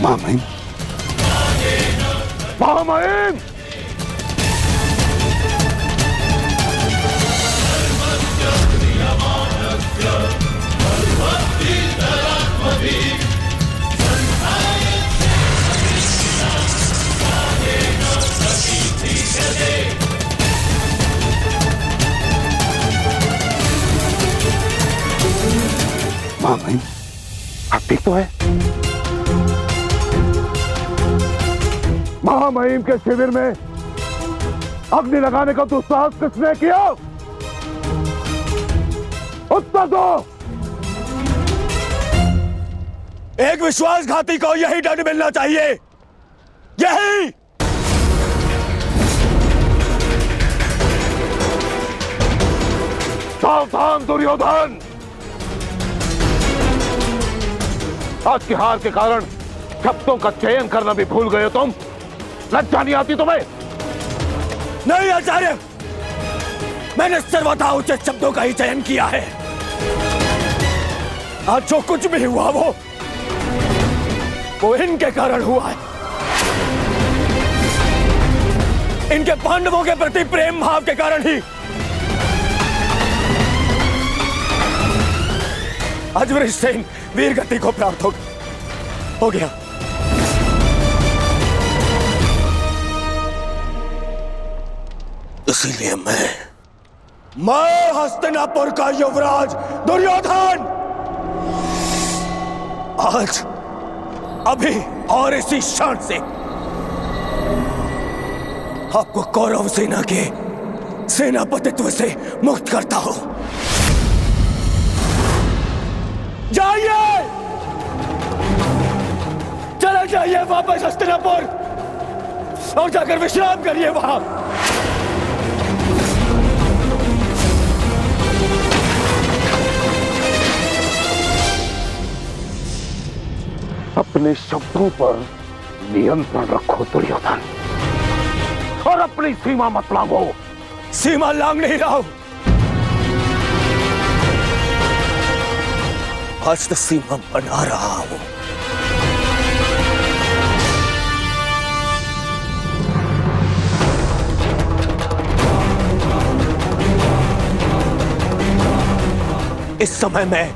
महामहिम, महामहिम, महामहिम, आप ठीक तो है? महामहिम के शिविर में अग्नि लगाने का दुस्साहस किसने किया? उत्तर दो। एक विश्वासघाती को यही दंड मिलना चाहिए, यही। सावधान दुर्योधन, आज की हार के कारण शब्दों का चयन करना भी भूल गए हो तुम। लज्जा नहीं आती तुम्हें? नहीं आचार्य, मैंने सर्वथा उचित शब्दों का ही चयन किया है। आज जो कुछ भी हुआ वो इनके कारण हुआ है। इनके पांडवों के प्रति प्रेम भाव के कारण ही आज वृषसेन वीर गति को प्राप्त हो गया। इसीलिए मैं हस्तिनापुर का युवराज दुर्योधन आज अभी और इसी क्षण से आपको कौरव सेना के सेनापतित्व से मुक्त करता हूं। जाइए, चले जाइए वापस हस्तिनापुर और जाकर विश्राम करिए वहां। अपने शब्दों पर नियंत्रण रखो दुर्योधन, और अपनी सीमा मत लांघो। सीमा लांघ नहीं रहा हूं, आज तो सीमा बना रहा हूं। इस समय मैं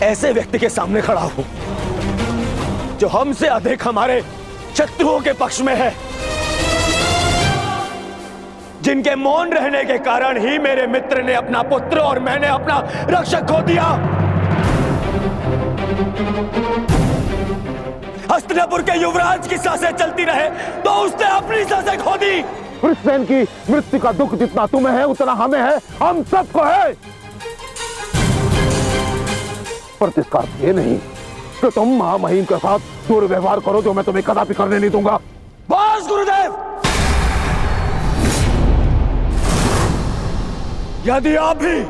ऐसे व्यक्ति के सामने खड़ा हूं जो हमसे अधिक हमारे शत्रुओं के पक्ष में है, जिनके मौन रहने के कारण ही मेरे मित्र ने अपना पुत्र और मैंने अपना रक्षक खो दिया। हस्तिनापुर के युवराज की सांसें चलती रहे तो उसने अपनी सांसें खो दी। वृषसेन की मृत्यु का दुख जितना तुम्हें है उतना हमें है, हम सबको है। पर इसका अर्थ ये नहीं कि तुम महामहिम के साथ दुर्व्यवहार करो, जो मैं तुम्हें कदापि करने नहीं दूंगा। बस गुरुदेव, यदि आप भी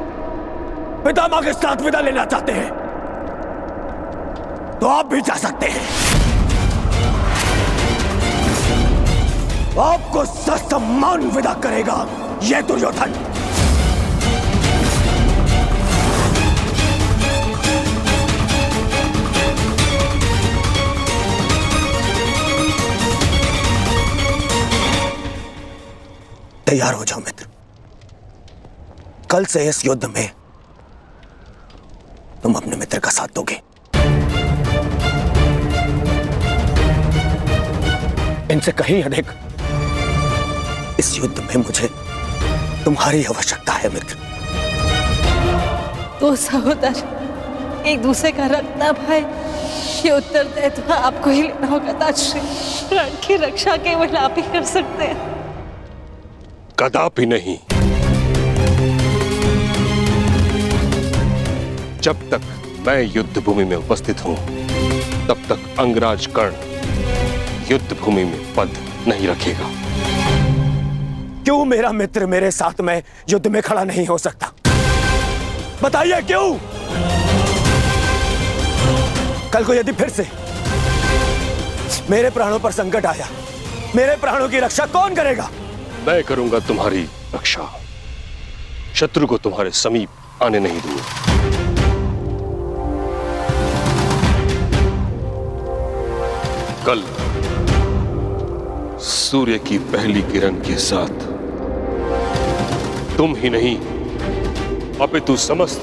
पितामह के साथ विदा लेना चाहते हैं तो आप भी जा सकते हैं। आपको ससम्मान विदा करेगा यह दुर्योधन। तैयार हो जाओ मित्र, कल से इस युद्ध में तुम अपने मित्र का साथ दोगे। इनसे कहीं अधिक इस युद्ध में मुझे तुम्हारी आवश्यकता है मित्र। दो सहोदर एक दूसरे का रखना भाई, ये उत्तरदायित्व आपको ही लेना होगा ताजश्री। प्राण की रक्षा केवल आप ही कर सकते हैं। कदापि नहीं। जब तक मैं युद्ध भूमि में उपस्थित हूं तब तक अंगराज कर्ण युद्ध भूमि में पद नहीं रखेगा। क्यों मेरा मित्र मेरे साथ में युद्ध में खड़ा नहीं हो सकता? बताइए क्यों? कल को यदि फिर से मेरे प्राणों पर संकट आया, मेरे प्राणों की रक्षा कौन करेगा? मैं करूंगा तुम्हारी रक्षा। शत्रु को तुम्हारे समीप आने नहीं दूंगा। कल सूर्य की पहली किरण के साथ तुम ही नहीं अपितु समस्त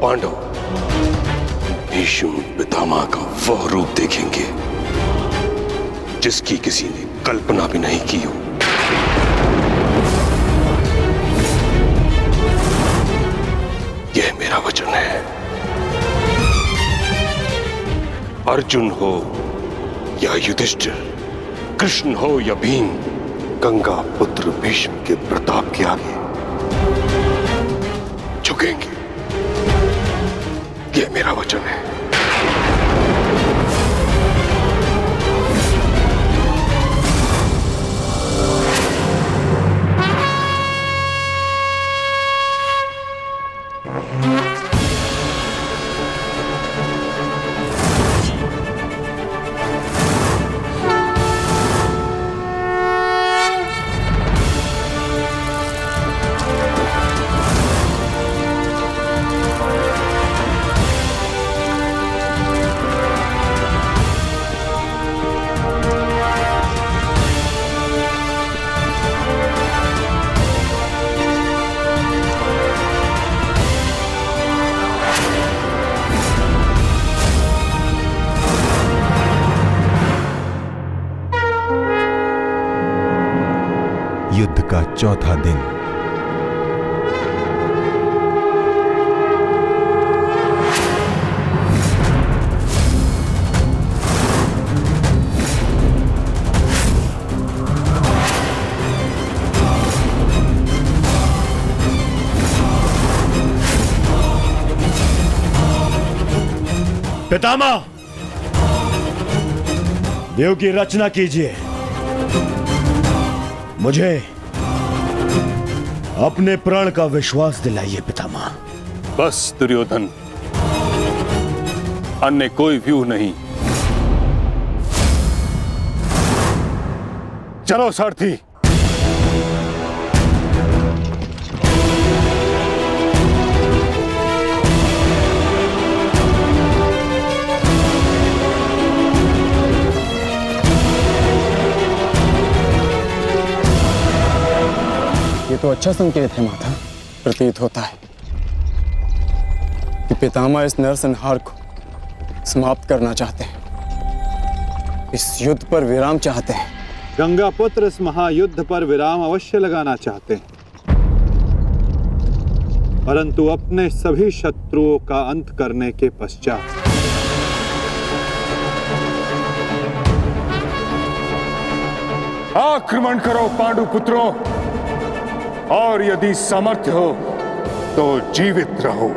पांडव भीष्म पितामह का वह रूप देखेंगे जिसकी किसी ने कल्पना भी नहीं की हो। यह मेरा वचन है। अर्जुन हो या युधिष्ठिर, कृष्ण हो या भीम, गंगा पुत्र भीष्म के प्रताप के आगे झुकेंगे। यह मेरा वचन है। युद्ध का चौथा दिन। पितामह, देव की रचना कीजिए। मुझे अपने प्राण का विश्वास दिलाइए पितामह। बस दुर्योधन, अन्य कोई व्यूह नहीं। चलो सारथी। ये तो अच्छा संकेत है माता। प्रतीत होता है कि पितामह इस नरसंहार को समाप्त करना चाहते हैं, इस युद्ध पर विराम चाहते हैं। गंगा पुत्र इस महायुद्ध पर विराम अवश्य लगाना चाहते हैं, परंतु अपने सभी शत्रुओं का अंत करने के पश्चात। आक्रमण करो पांडुपुत्रों, और यदि सामर्थ्य हो तो जीवित रहो।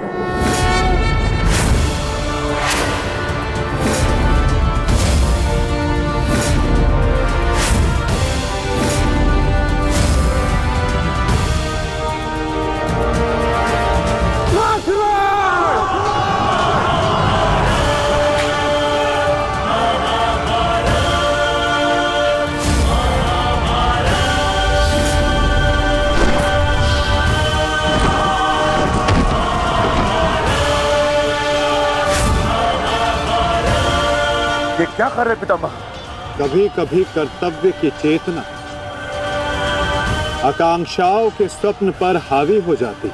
ये क्या कर रहे पितामह? कभी कभी कर्तव्य की चेतना आकांक्षाओं के स्वप्न पर हावी हो जाती।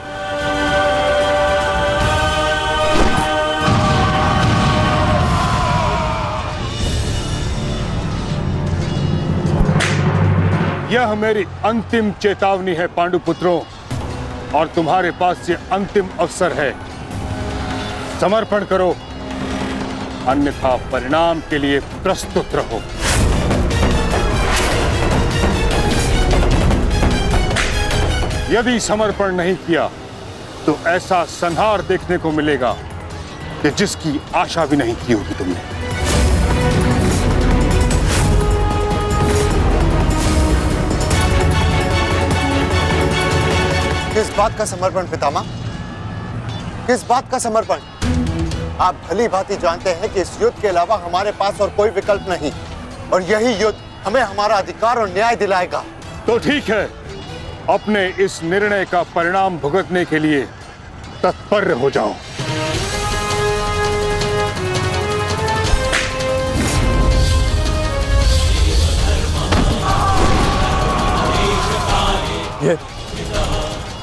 यह मेरी अंतिम चेतावनी है पांडुपुत्रों, और तुम्हारे पास ये अंतिम अवसर है। समर्पण करो, अन्यथा परिणाम के लिए प्रस्तुत रहो। यदि समर्पण नहीं किया तो ऐसा संहार देखने को मिलेगा कि जिसकी आशा भी नहीं की होगी तुमने। किस बात का समर्पण पितामह? किस बात का समर्पण? आप भली भांति जानते हैं कि इस युद्ध के अलावा हमारे पास और कोई विकल्प नहीं, और यही युद्ध हमें हमारा अधिकार और न्याय दिलाएगा। तो ठीक है, अपने इस निर्णय का परिणाम भुगतने के लिए तत्पर हो जाओ।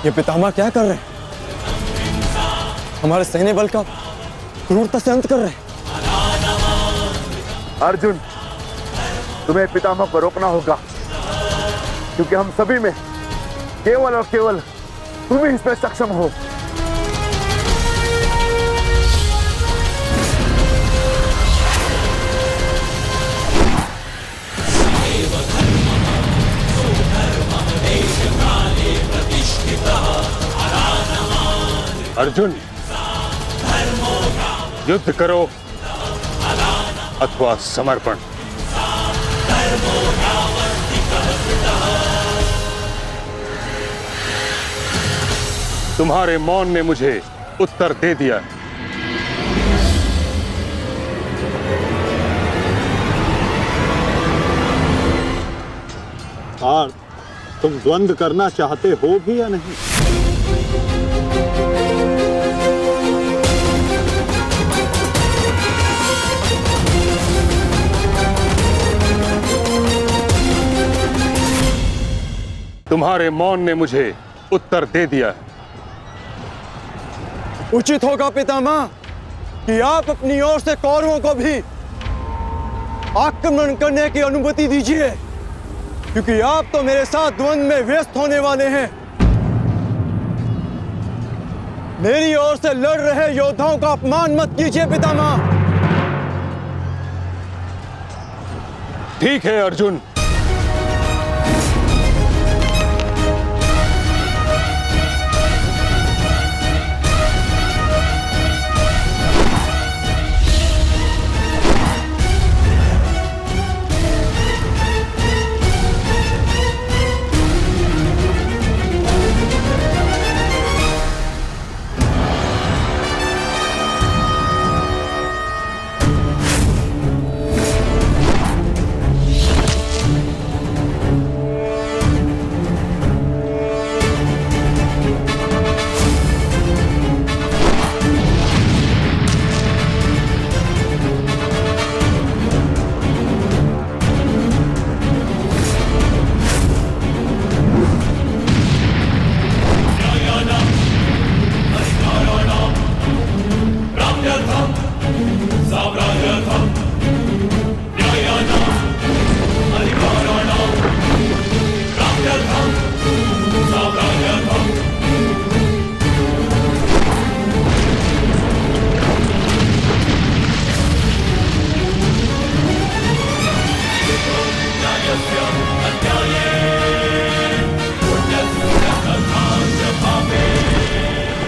ये पितामह क्या कर रहे हैं? हमारे सैन्य बल का क्रूरता से अंत कर रहे हैं। अर्जुन, तुम्हें पितामह को रोकना होगा, क्योंकि हम सभी में केवल और केवल तुम ही इसमें सक्षम हो। अर्जुन, युद्ध करो अथवा समर्पण। तुम्हारे मौन ने मुझे उत्तर दे दिया। पार्थ, तुम द्वंद्व करना चाहते हो भी या नहीं? तुम्हारे मौन ने मुझे उत्तर दे दिया। उचित होगा पितामह कि आप अपनी ओर से कौरवों को भी आक्रमण करने की अनुमति दीजिए, क्योंकि आप तो मेरे साथ द्वंद्व में व्यस्त होने वाले हैं। मेरी ओर से लड़ रहे योद्धाओं का अपमान मत कीजिए पितामह। ठीक है अर्जुन,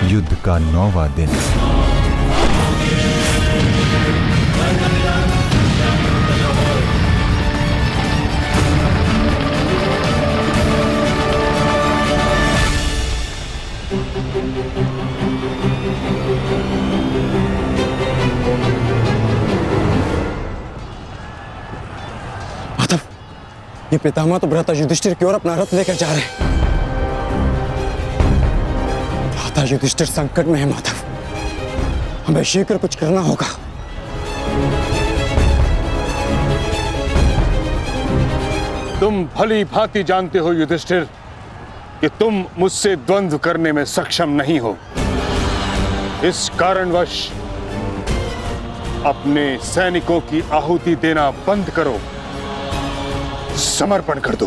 युद्ध का 9वां दिन। माधव, ये पितामह तो भ्राता युधिष्ठिर की ओर अपना रथ लेकर जा रहे हैं। भ्राता युधिष्ठिर संकट में है माधव, हमें शीघ्र कुछ करना होगा। तुम भली भांति जानते हो युधिष्ठिर कि तुम मुझसे द्वंद्व करने में सक्षम नहीं हो। इस कारणवश अपने सैनिकों की आहुति देना बंद करो, समर्पण कर दो।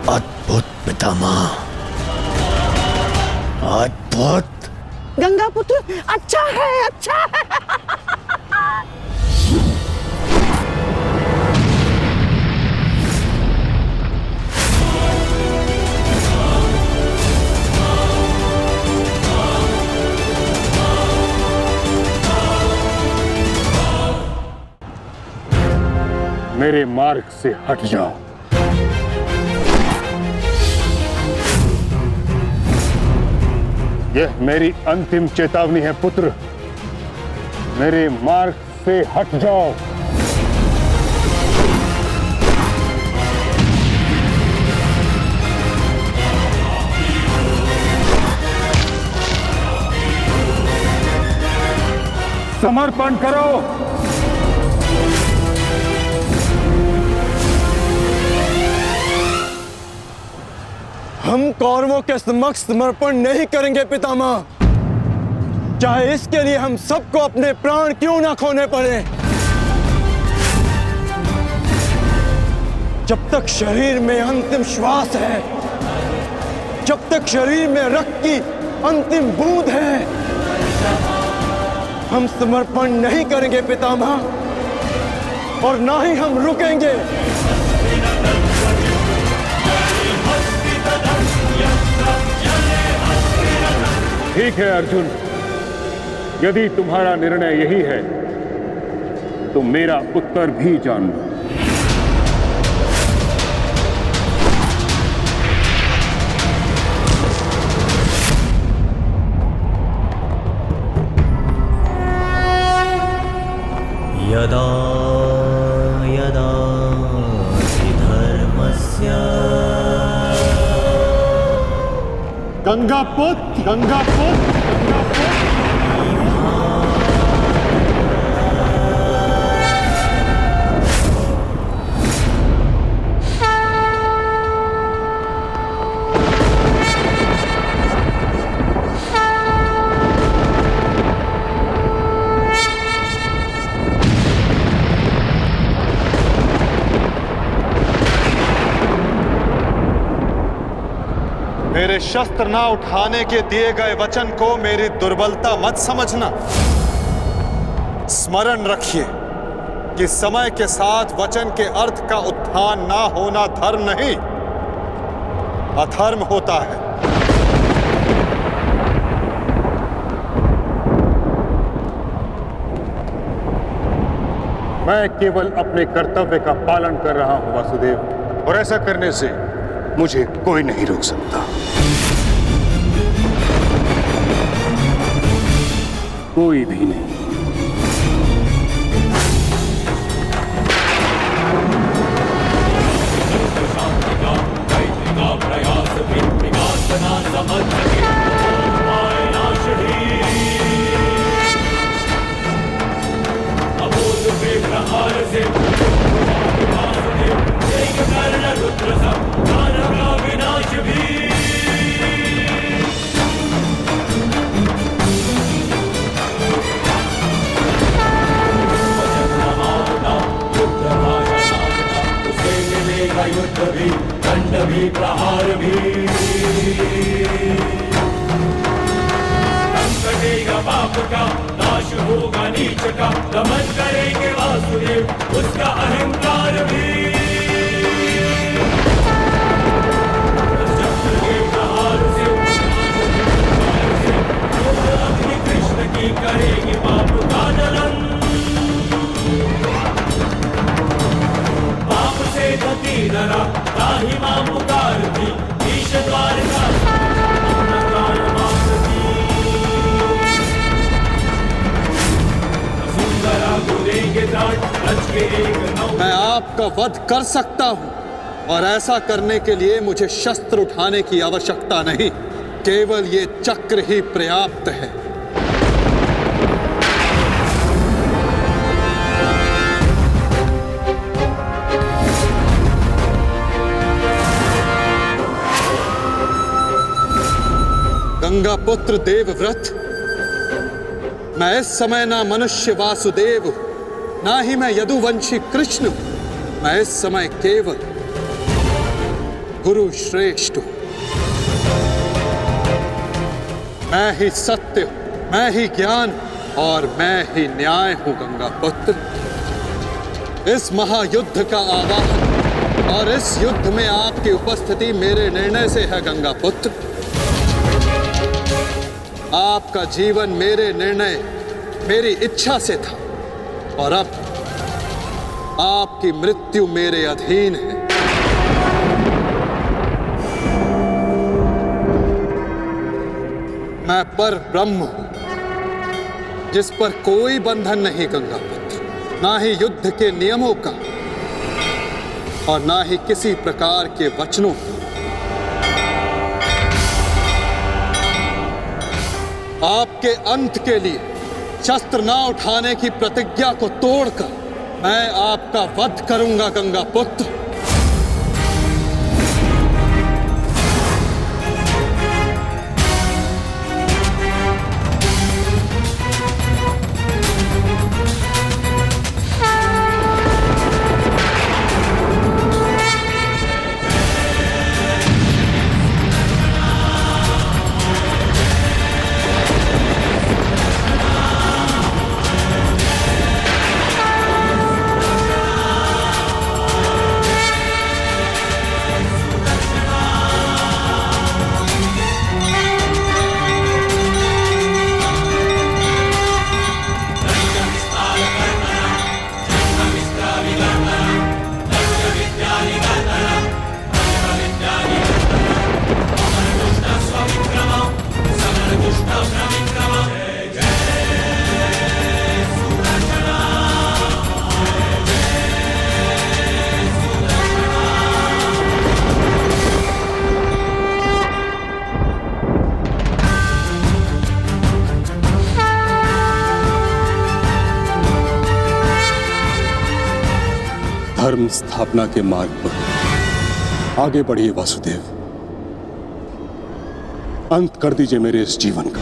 अद्भुत पितामह, अद्भुत। गंगा पुत्र अच्छा है, अच्छा है। मेरे मार्ग से हट जाओ। यह मेरी अंतिम चेतावनी है पुत्र, मेरे मार्ग से हट जाओ। समर्पण करो। हम कौरवों के समक्ष समर्पण नहीं करेंगे पितामह, चाहे इसके लिए हम सबको अपने प्राण क्यों ना खोने पड़े। जब तक शरीर में अंतिम श्वास है, जब तक शरीर में रक्त की अंतिम बूंद है, हम समर्पण नहीं करेंगे पितामह, और ना ही हम रुकेंगे। ठीक है अर्जुन, यदि तुम्हारा निर्णय यही है तो मेरा उत्तर भी जान लो। यदा यदा हि धर्मस्य गंगापुत्र, गंगापुत्र, मेरे शस्त्र ना उठाने के दिए गए वचन को मेरी दुर्बलता मत समझना। स्मरण रखिए कि समय के साथ वचन के अर्थ का उत्थान ना होना धर्म नहीं, अधर्म होता है। मैं केवल अपने कर्तव्य का पालन कर रहा हूं वासुदेव, और ऐसा करने से मुझे कोई नहीं रोक सकता। कोई भी नहीं। युद्ध भी, दंड भी, प्रहार भी, कटेगा पाप का, नाश होगा नीच का, दमन करेंगे वासुदेव उसका अहंकार भी। चक्र के प्रहार से अग्नि कृष्ण की करेगी पाप का दलन। पाप से गति डरा ताहि मां पुकार थी, ईश द्वार का मैं आपका वध कर सकता हूं, और ऐसा करने के लिए मुझे शस्त्र उठाने की आवश्यकता नहीं, केवल ये चक्र ही पर्याप्त है। गंगापुत्र देवव्रत, मैं इस समय ना मनुष्य वासुदेव हूं, ना ही मैं यदुवंशी कृष्ण हूं, मैं इस समय केवल गुरु श्रेष्ठ हूं। मैं ही सत्य हूं, मैं ही ज्ञान और मैं ही न्याय हूं गंगापुत्र। इस महायुद्ध का आवाहन और इस युद्ध में आपकी उपस्थिति मेरे निर्णय से है गंगापुत्र। आपका जीवन मेरे निर्णय, मेरी इच्छा से था, और अब आपकी मृत्यु मेरे अधीन है। मैं पर ब्रह्म हूं, जिस पर कोई बंधन नहीं गंगा पुत्र, ना ही युद्ध के नियमों का और ना ही किसी प्रकार के वचनों का। आपके अंत के लिए शस्त्र ना उठाने की प्रतिज्ञा को तोड़कर मैं आपका वध करूंगा गंगा पुत्र। धर्म स्थापना के मार्ग पर आगे बढ़िए वासुदेव। अंत कर दीजिए मेरे इस जीवन का।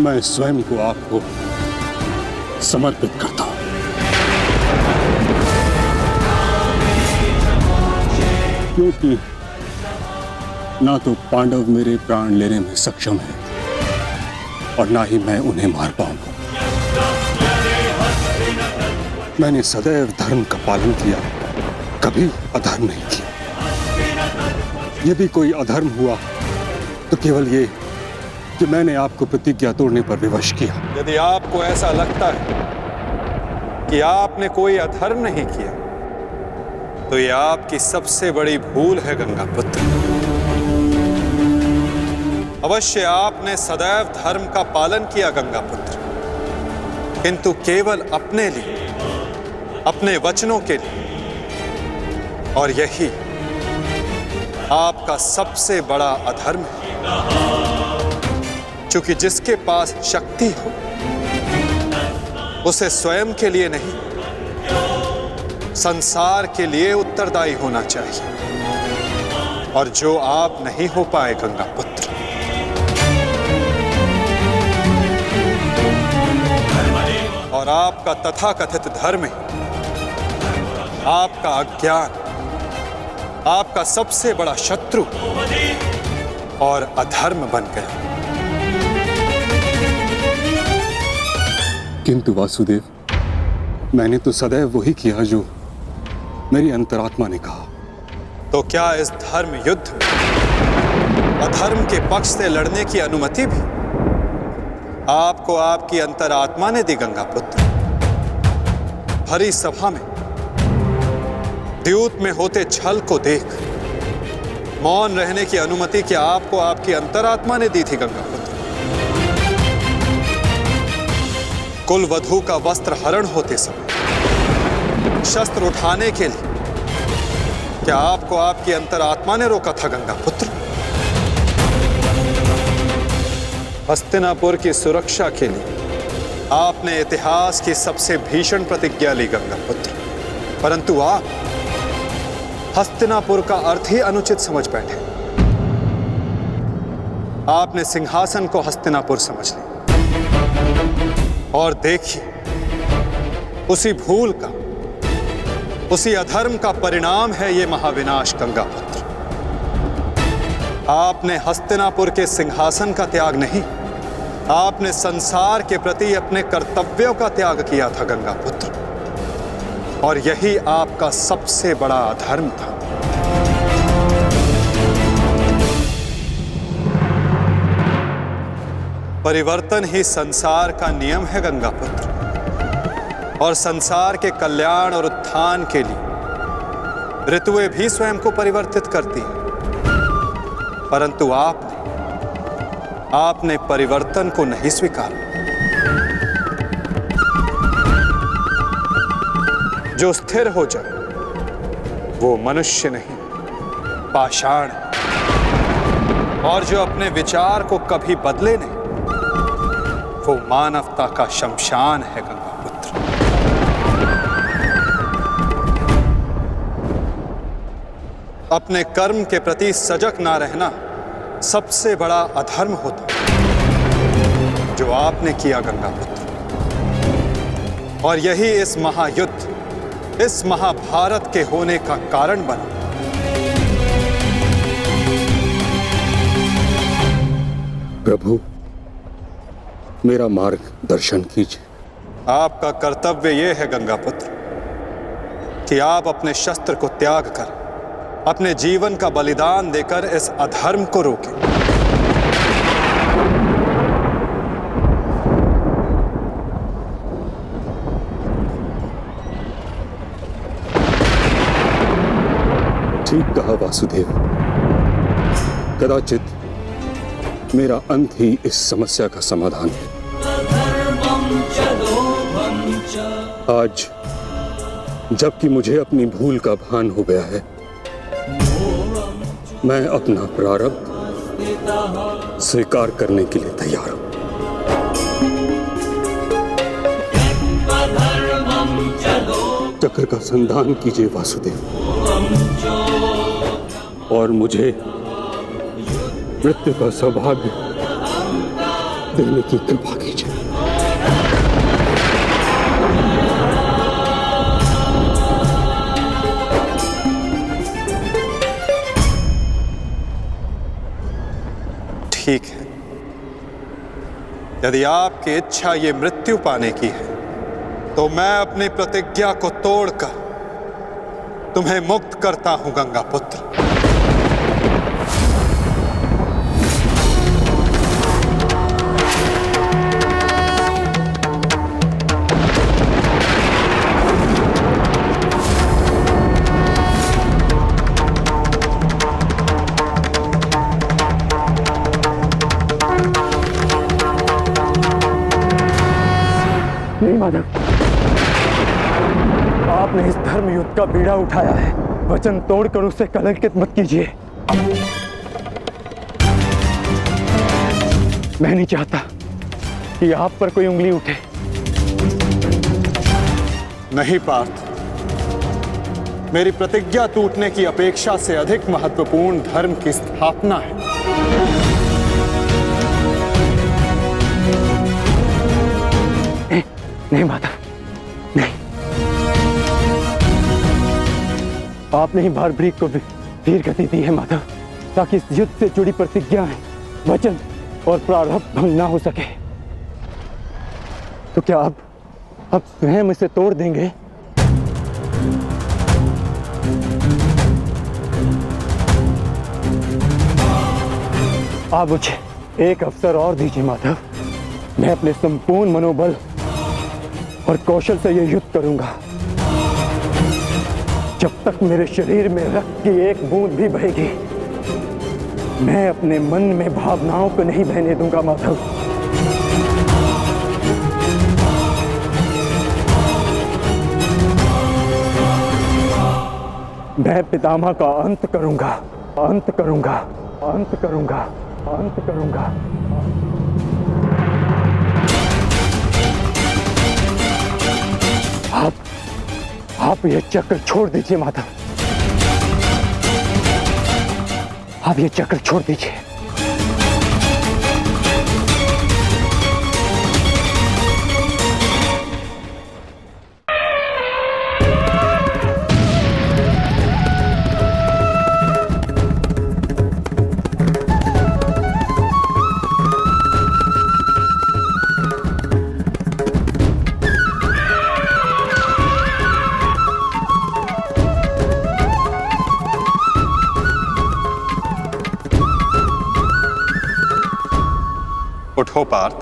मैं स्वयं को आपको समर्पित करता हूं। क्योंकि ना तो पांडव मेरे प्राण लेने में सक्षम है और ना ही मैं उन्हें मार पाऊंगा। मैंने सदैव धर्म का पालन किया, कभी अधर्म नहीं किया। यदि कोई अधर्म हुआ तो केवल ये कि मैंने आपको प्रतिज्ञा तोड़ने पर विवश किया। यदि आपको ऐसा लगता है कि आपने कोई अधर्म नहीं किया तो यह आपकी सबसे बड़ी भूल है गंगा पुत्र। अवश्य आपने सदैव धर्म का पालन किया गंगा पुत्र, किंतु केवल अपने लिए, अपने वचनों के लिए, और यही आपका सबसे बड़ा अधर्म है। क्योंकि जिसके पास शक्ति हो उसे स्वयं के लिए नहीं, संसार के लिए उत्तरदायी होना चाहिए, और जो आप नहीं हो पाए गंगा पुत्र। और आपका तथाकथित धर्म ही आपका अज्ञान, आपका सबसे बड़ा शत्रु और अधर्म बन गया। किंतु वासुदेव, मैंने तो सदैव वही किया जो मेरी अंतरात्मा ने कहा। तो क्या इस धर्म युद्ध में अधर्म के पक्ष से लड़ने की अनुमति भी आपको आपकी अंतरात्मा ने दी गंगा पुत्र? भरी सभा में द्यूत में होते छल को देख मौन रहने की अनुमति क्या आपको आपकी अंतरात्मा ने दी थी गंगा पुत्र? कुल वधू का वस्त्र हरण होते समय शस्त्र उठाने के लिए क्या आपको आपकी अंतरात्मा ने रोका था गंगा पुत्र? हस्तिनापुर की सुरक्षा के लिए आपने इतिहास की सबसे भीषण प्रतिज्ञा ली गंगा पुत्र, परंतु आप हस्तिनापुर का अर्थ ही अनुचित समझ बैठे। आपने सिंहासन को हस्तिनापुर समझ लिया और देखिए उसी भूल का, उसी अधर्म का परिणाम है ये महाविनाश गंगा पुत्र। आपने हस्तिनापुर के सिंहासन का त्याग नहीं, आपने संसार के प्रति अपने कर्तव्यों का त्याग किया था गंगा पुत्र, और यही आपका सबसे बड़ा अधर्म था। परिवर्तन ही संसार का नियम है गंगा पुत्र, और संसार के कल्याण और उत्थान के लिए ऋतुएं भी स्वयं को परिवर्तित करती हैं। परंतु आपने परिवर्तन को नहीं स्वीकारा। जो स्थिर हो जाए वो मनुष्य नहीं, पाषाण है। और जो अपने विचार को कभी बदले नहीं, वो मानवता का शमशान है गंगा पुत्र। अपने कर्म के प्रति सजग ना रहना सबसे बड़ा अधर्म होता है, जो आपने किया गंगा पुत्र। और यही इस महायुद्ध, इस महाभारत के होने का कारण बना। प्रभु, मेरा मार्ग दर्शन कीजिए। आपका कर्तव्य यह है गंगा पुत्र कि आप अपने शस्त्र को त्याग कर अपने जीवन का बलिदान देकर इस अधर्म को रोकें। ठीक कहा वासुदेव। कदाचित मेरा अंत ही इस समस्या का समाधान है। आज जबकि मुझे अपनी भूल का भान हो गया है, मैं अपना प्रारब्ध स्वीकार करने के लिए तैयार हूं। चक्र का संधान कीजिए वासुदेव, और मुझे मृत्यु का सौभाग्य देने की कृपा कीजिए। ठीक है, यदि आपकी इच्छा ये मृत्यु पाने की है, तो मैं अपनी प्रतिज्ञा को तोड़कर तुम्हें मुक्त करता हूं गंगा पुत्र। नहीं माधव, आपने इस धर्म युद्ध का बीड़ा उठाया है, वचन तोड़कर उसे कलंकित मत कीजिए। मैं नहीं चाहता कि आप पर कोई उंगली उठे। नहीं पार्थ, मेरी प्रतिज्ञा टूटने की अपेक्षा से अधिक महत्वपूर्ण धर्म की स्थापना है। नहीं माधव, नहीं। आपने ही भारभृग को धीर गति दी है माधव, ताकि इस युद्ध से जुड़ी प्रतिज्ञाएं, वचन और प्रारब्ध भंग ना हो सके। तो क्या आप स्वयं इसे तोड़ देंगे? आप मुझे एक अवसर और दीजिए माधव। मैं अपने संपूर्ण मनोबल और कौशल से यह युद्ध करूंगा। जब तक मेरे शरीर में रक्त की एक बूंद भी बहेगी, मैं अपने मन में भावनाओं को नहीं बहने दूंगा माधव। मैं पितामह का अंत करूंगा, अंत करूंगा, अंत करूंगा, अंत करूंगा। आप ये चक्र छोड़ दीजिए माधव, आप ये चक्र छोड़ दीजिए। उठो पार्थ।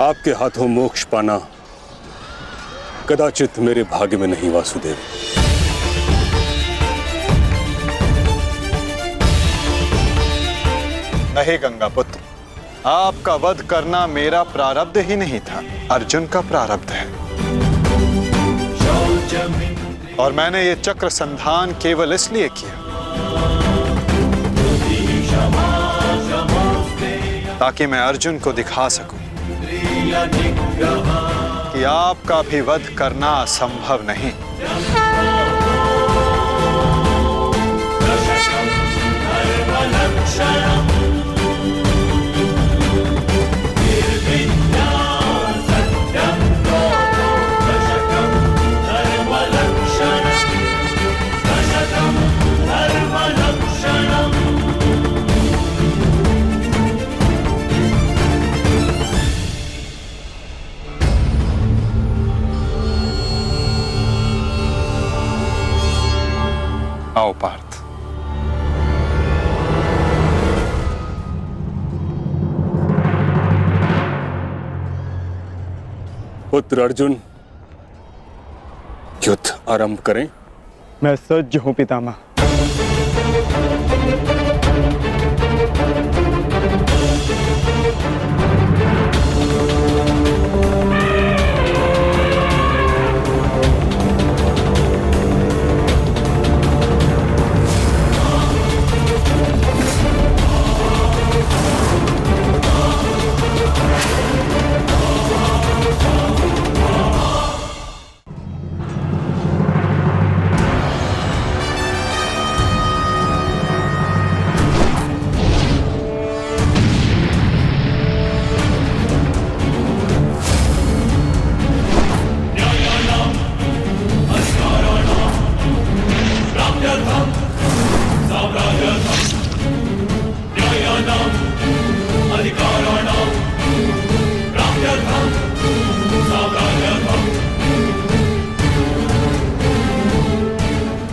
आपके हाथों मोक्ष पाना कदाचित मेरे भाग्य में नहीं वासुदेव। नहीं गंगा पुत्र, आपका वध करना मेरा प्रारब्ध ही नहीं था, अर्जुन का प्रारब्ध है। और मैंने ये चक्र संधान केवल इसलिए किया ताकि मैं अर्जुन को दिखा सकूं कि आपका भी वध करना असंभव नहीं। आओ पार्थ। पुत्र अर्जुन, युद्ध आरंभ करें। मैं सज्ज हूं पितामह।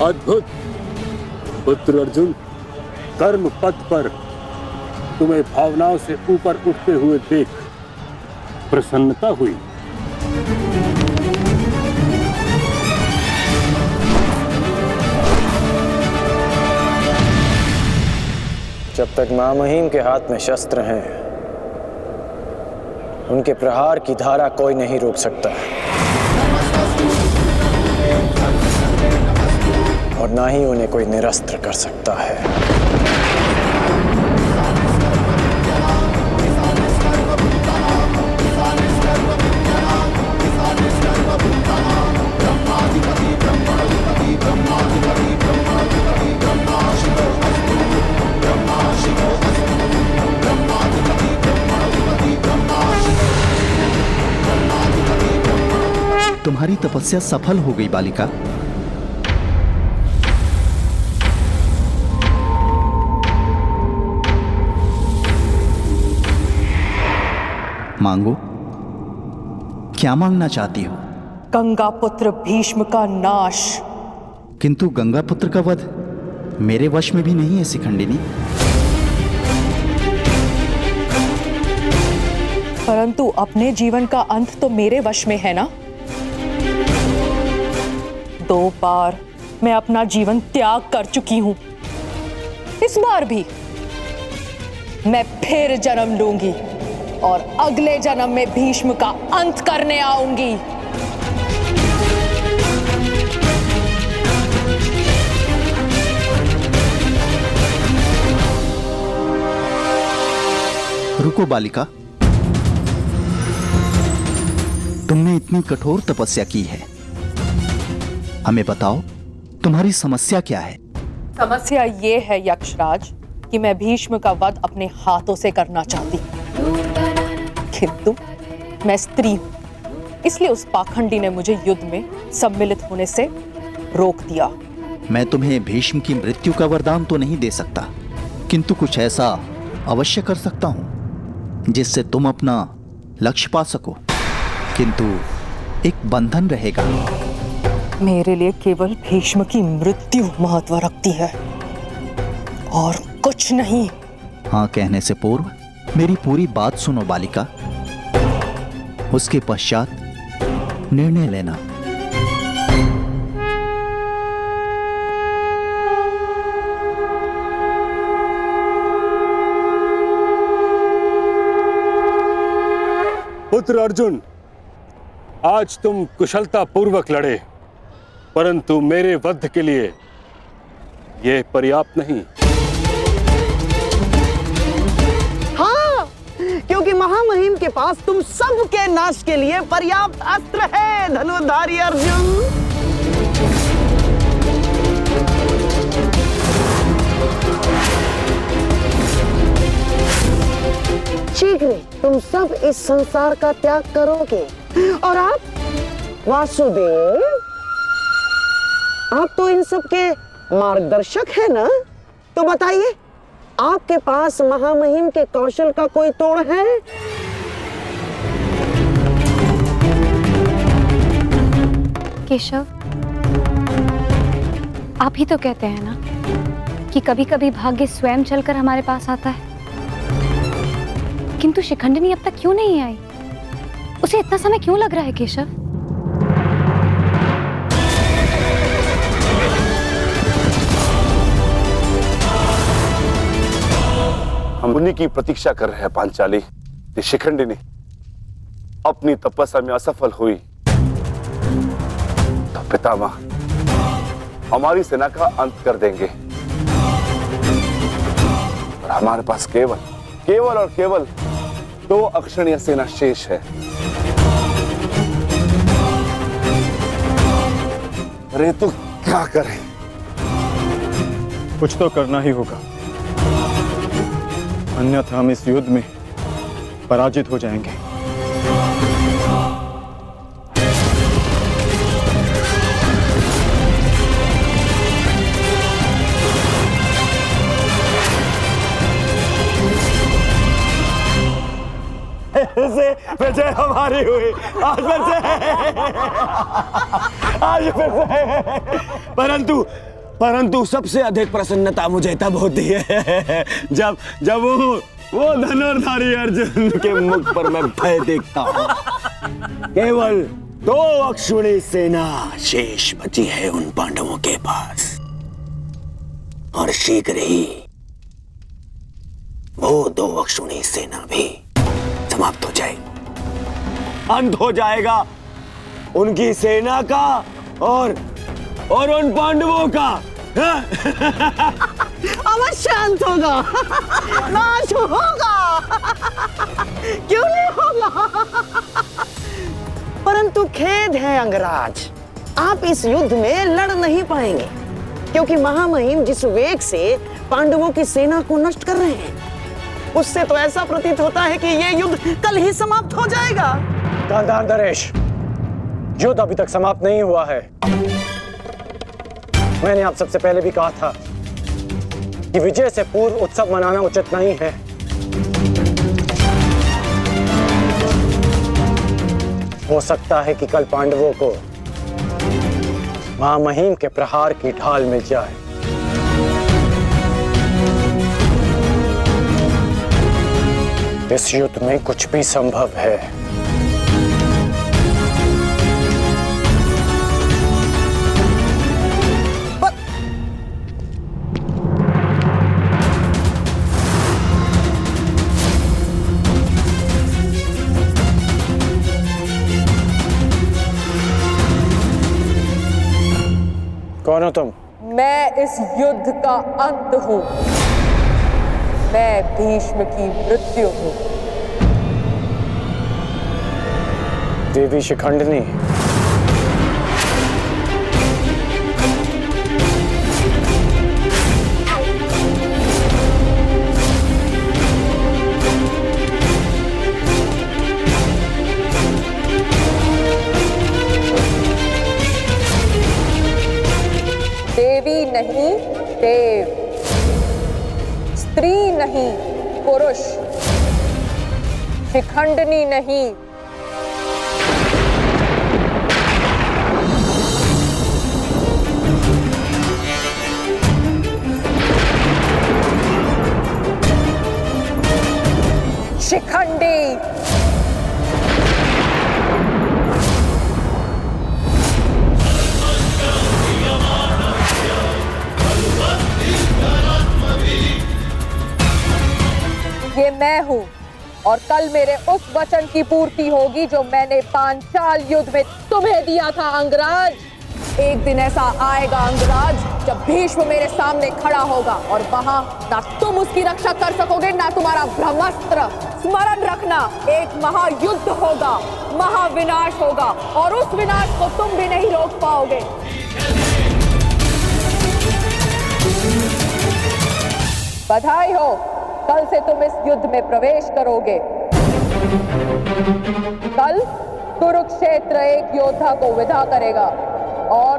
अद्भुत पुत्र अर्जुन, कर्म पथ पर तुम्हें भावनाओं से ऊपर उठते हुए देख प्रसन्नता हुई। जब तक महामहिम के हाथ में शस्त्र हैं, उनके प्रहार की धारा कोई नहीं रोक सकता और ना ही उन्हें कोई निरस्त्र कर सकता है। तुम्हारी तपस्या सफल हो गई बालिका। मांगो, क्या मांगना चाहती हो? गंगा पुत्र भीष्म का नाश। किंतु गंगा पुत्र का वध मेरे वश में भी नहीं है शिखंडिनी। परंतु अपने जीवन का अंत तो मेरे वश में है ना। 2 बार मैं अपना जीवन त्याग कर चुकी हूं। इस बार भी मैं फिर जन्म लूंगी और अगले जन्म में भीष्म का अंत करने आऊंगी। रुको बालिका, तुमने इतनी कठोर तपस्या की है, हमें बताओ तुम्हारी समस्या क्या है? समस्या ये है यक्षराज कि मैं भीष्म का वध अपने हाथों से करना चाहती हूँ, किंतु मैं स्त्री हूं, इसलिए उस पाखंडी ने मुझे युद्ध में सम्मिलित होने से रोक दिया मैं तुम्हें भीष्म की मृत्यु का वरदान तो नहीं दे सकता, किंतु कुछ ऐसा अवश्य कर सकता हूं जिससे तुम अपना लक्ष्य पा सको। किंतु एक बंधन रहेगा। मेरे लिए केवल भीष्म की मृत्यु महत्व रखती है और कुछ नहीं। हाँ कहने से पूर्व मेरी पूरी बात सुनो बालिका, उसके पश्चात निर्णय लेना। पुत्र अर्जुन, आज तुम कुशलता पूर्वक लड़े, परंतु मेरे वध के लिए यह पर्याप्त नहीं। हाँ, क्योंकि महामहिम के पास तुम सब के नाश के लिए पर्याप्त अस्त्र है धनुर्धारी अर्जुन। शीघ्र तुम सब इस संसार का त्याग करोगे और आप वासुदेव, आप तो इन सब के मार्गदर्शक है ना, तो बताइए आपके पास महामहिम के कौशल का कोई तोड़ है? केशव, आप ही तो कहते हैं ना कि कभी कभी भाग्य स्वयं चलकर हमारे पास आता है, किंतु शिखंडिनी अब तक क्यों नहीं आई? उसे इतना समय क्यों लग रहा है केशव? हम उन्हीं की प्रतीक्षा कर रहे हैं पांचाली। कि शिखंडिनी अपनी तपस्या में असफल हुई तो पितामह हमारी सेना का अंत कर देंगे और हमारे पास केवल और केवल 2 अक्षणीय सेना शेष है। अरे तो क्या करें? कुछ तो करना ही होगा, अन्यथा हम इस युद्ध में पराजित हो जाएंगे। विजय हमारी हुई आज फिर से। परंतु सबसे अधिक प्रसन्नता मुझे तब होती है जब वो धनुर्धारी अर्जुन के मुख पर मैं भय देखता हूँ। केवल 2 अक्षुणी सेना शेष बची है उन पांडवों के पास और शीघ्र ही वो 2 अक्षुणी सेना भी समाप्त हो जाएगी। अंत हो जाएगा उनकी सेना का और उन पांडवों का। अवश्य अंत होगा, नाश होगा, क्यों नहीं होगा? परंतु खेद है अंगराज, आप इस युद्ध में लड़ नहीं पाएंगे, क्योंकि महामहिम जिस वेग से पांडवों की सेना को नष्ट कर रहे हैं, उससे तो ऐसा प्रतीत होता है कि ये युद्ध कल ही समाप्त हो जाएगा। गांधार नरेश, युद्ध अभी तक समाप्त नहीं हुआ है। मैंने आप सबसे पहले भी कहा था कि विजय से पूर्व उत्सव मनाना उचित नहीं है। हो सकता है कि कल पांडवों को महामहिम के प्रहार की ढाल मिल जाए। इस युद्ध में कुछ भी संभव है। कौन हो तुम? मैं इस युद्ध का अंत हूं। मैं भीष्म की मृत्यु हूं। देवी शिखंडिनी, देवी देवी नहीं देव, स्त्री नहीं पुरुष, शिखंडनी नहीं शिखंडी। ये मैं हूं और कल मेरे उस वचन की पूर्ति होगी जो मैंने पांचाल युद्ध में तुम्हें दिया था अंगराज। एक दिन ऐसा आएगा अंगराज जब भीष्म मेरे सामने खड़ा होगा और वहां ना तुम उसकी रक्षा कर सकोगे ना तुम्हारा ब्रह्मास्त्र। स्मरण रखना, एक महायुद्ध होगा, महाविनाश होगा और उस विनाश को तुम भी नहीं रोक पाओगे। बधाई हो, कल से तुम इस युद्ध में प्रवेश करोगे। कल कुरुक्षेत्र एक योद्धा को विदा करेगा और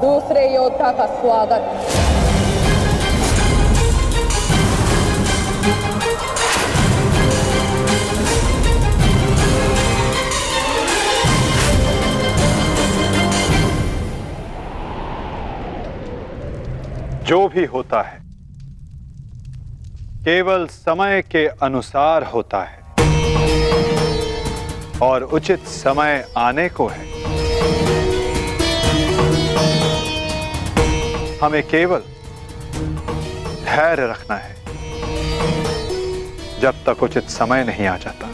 दूसरे योद्धा का स्वागत। जो भी होता है केवल समय के अनुसार होता है और उचित समय आने को है। हमें केवल धैर्य रखना है जब तक उचित समय नहीं आ जाता।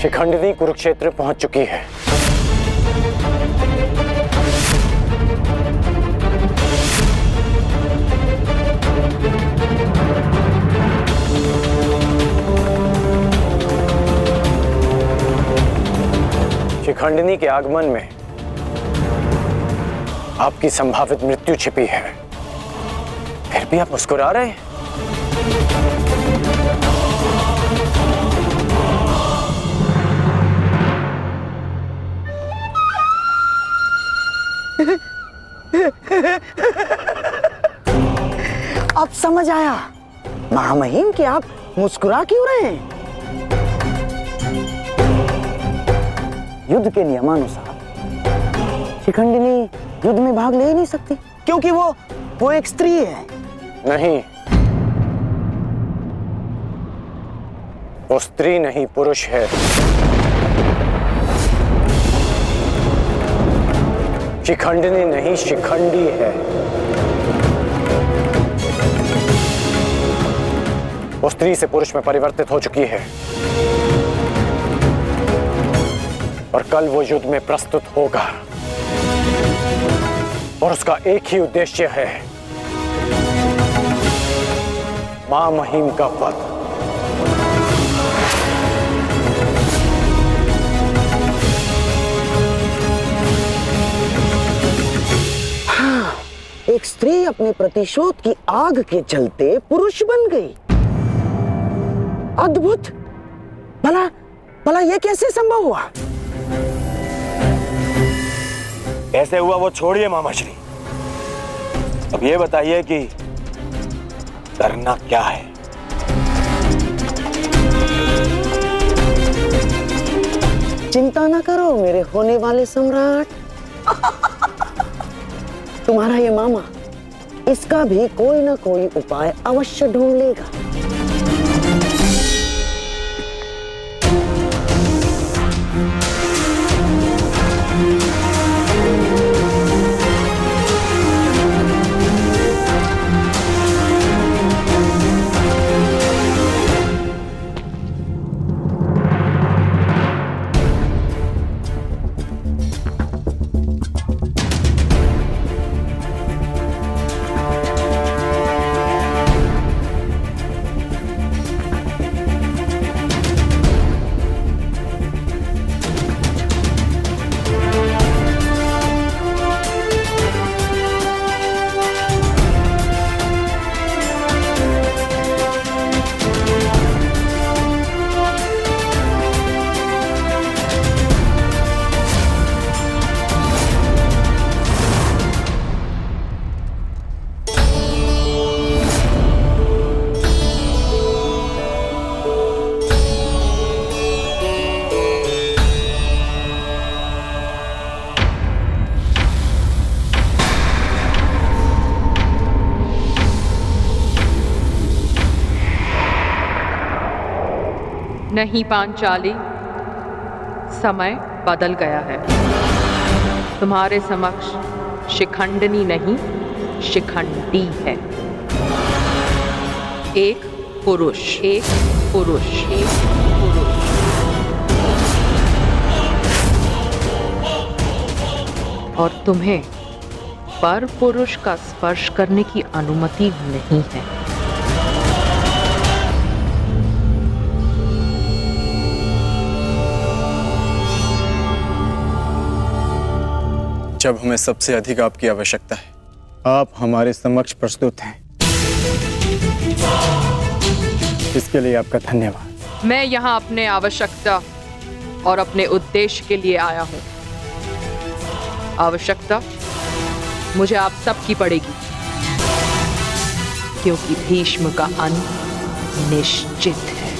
शिखंडिनी कुरुक्षेत्र पहुंच चुकी है। शिखंडिनी के आगमन में आपकी संभावित मृत्यु छिपी है, फिर भी आप मुस्कुरा रहे हैं। अब समझ आया महामहिम कि आप मुस्कुरा क्यों रहे हैं। युद्ध के नियमानुसार शिखंडिनी युद्ध में भाग ले ही नहीं सकती क्योंकि वो एक स्त्री है। नहीं, वो स्त्री नहीं पुरुष है। शिखंडिनी नहीं शिखंडी है। वो स्त्री से पुरुष में परिवर्तित हो चुकी है और कल वो युद्ध में प्रस्तुत होगा और उसका एक ही उद्देश्य है, मां महिम का वध। हाँ, एक स्त्री अपने प्रतिशोध की आग के चलते पुरुष बन गई। अद्भुत। भला यह कैसे संभव हुआ? कैसे हुआ वो छोड़िए मामाश्री, अब ये बताइए कि करना क्या है। चिंता ना करो मेरे होने वाले सम्राट। तुम्हारा ये मामा इसका भी कोई ना कोई उपाय अवश्य ढूंढ लेगा। नहीं पांचाली, समय बदल गया है। तुम्हारे समक्ष शिखंडनी नहीं, शिखंडी है। एक पुरुष, एक पुरुष, एक पुरुष। और तुम्हें पर पुरुष का स्पर्श करने की अनुमति नहीं है। जब हमें सबसे अधिक आपकी आवश्यकता है, आप हमारे समक्ष प्रस्तुत हैं। इसके लिए आपका धन्यवाद। मैं यहाँ अपने आवश्यकता और अपने उद्देश्य के लिए आया हूँ। आवश्यकता मुझे आप सबकी पड़ेगी, क्योंकि भीष्म का अंत निश्चित है।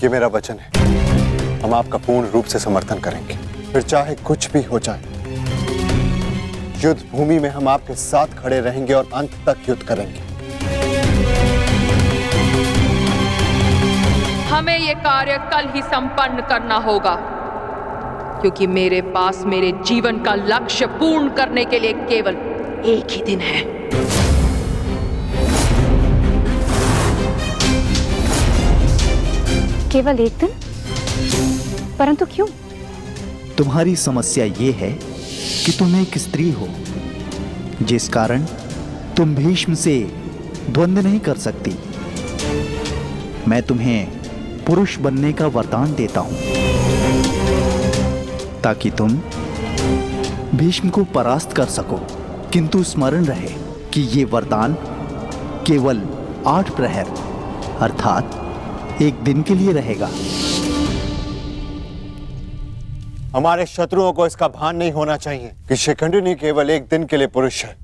ये मेरा वचन है, हम आपका पूर्ण रूप से समर्थन करेंगे, फिर चाहे कुछ भी हो जाए। युद्ध भूमि में हम आपके साथ खड़े रहेंगे और अंत तक युद्ध करेंगे। हमें ये कार्य कल ही संपन्न करना होगा, क्योंकि मेरे पास मेरे जीवन का लक्ष्य पूर्ण करने के लिए केवल एक ही दिन है। केवल एक दिन? परंतु क्यों? तुम्हारी समस्या ये है कि तुम एक स्त्री हो, जिस कारण तुम भीष्म से द्वंद्व नहीं कर सकती। मैं तुम्हें पुरुष बनने का वरदान देता हूं, ताकि तुम भीष्म को परास्त कर सको। किंतु स्मरण रहे कि ये वरदान केवल 8 प्रहर अर्थात एक दिन के लिए रहेगा। हमारे शत्रुओं को इसका भान नहीं होना चाहिए कि शिखंडिनी केवल एक दिन के लिए पुरुष है।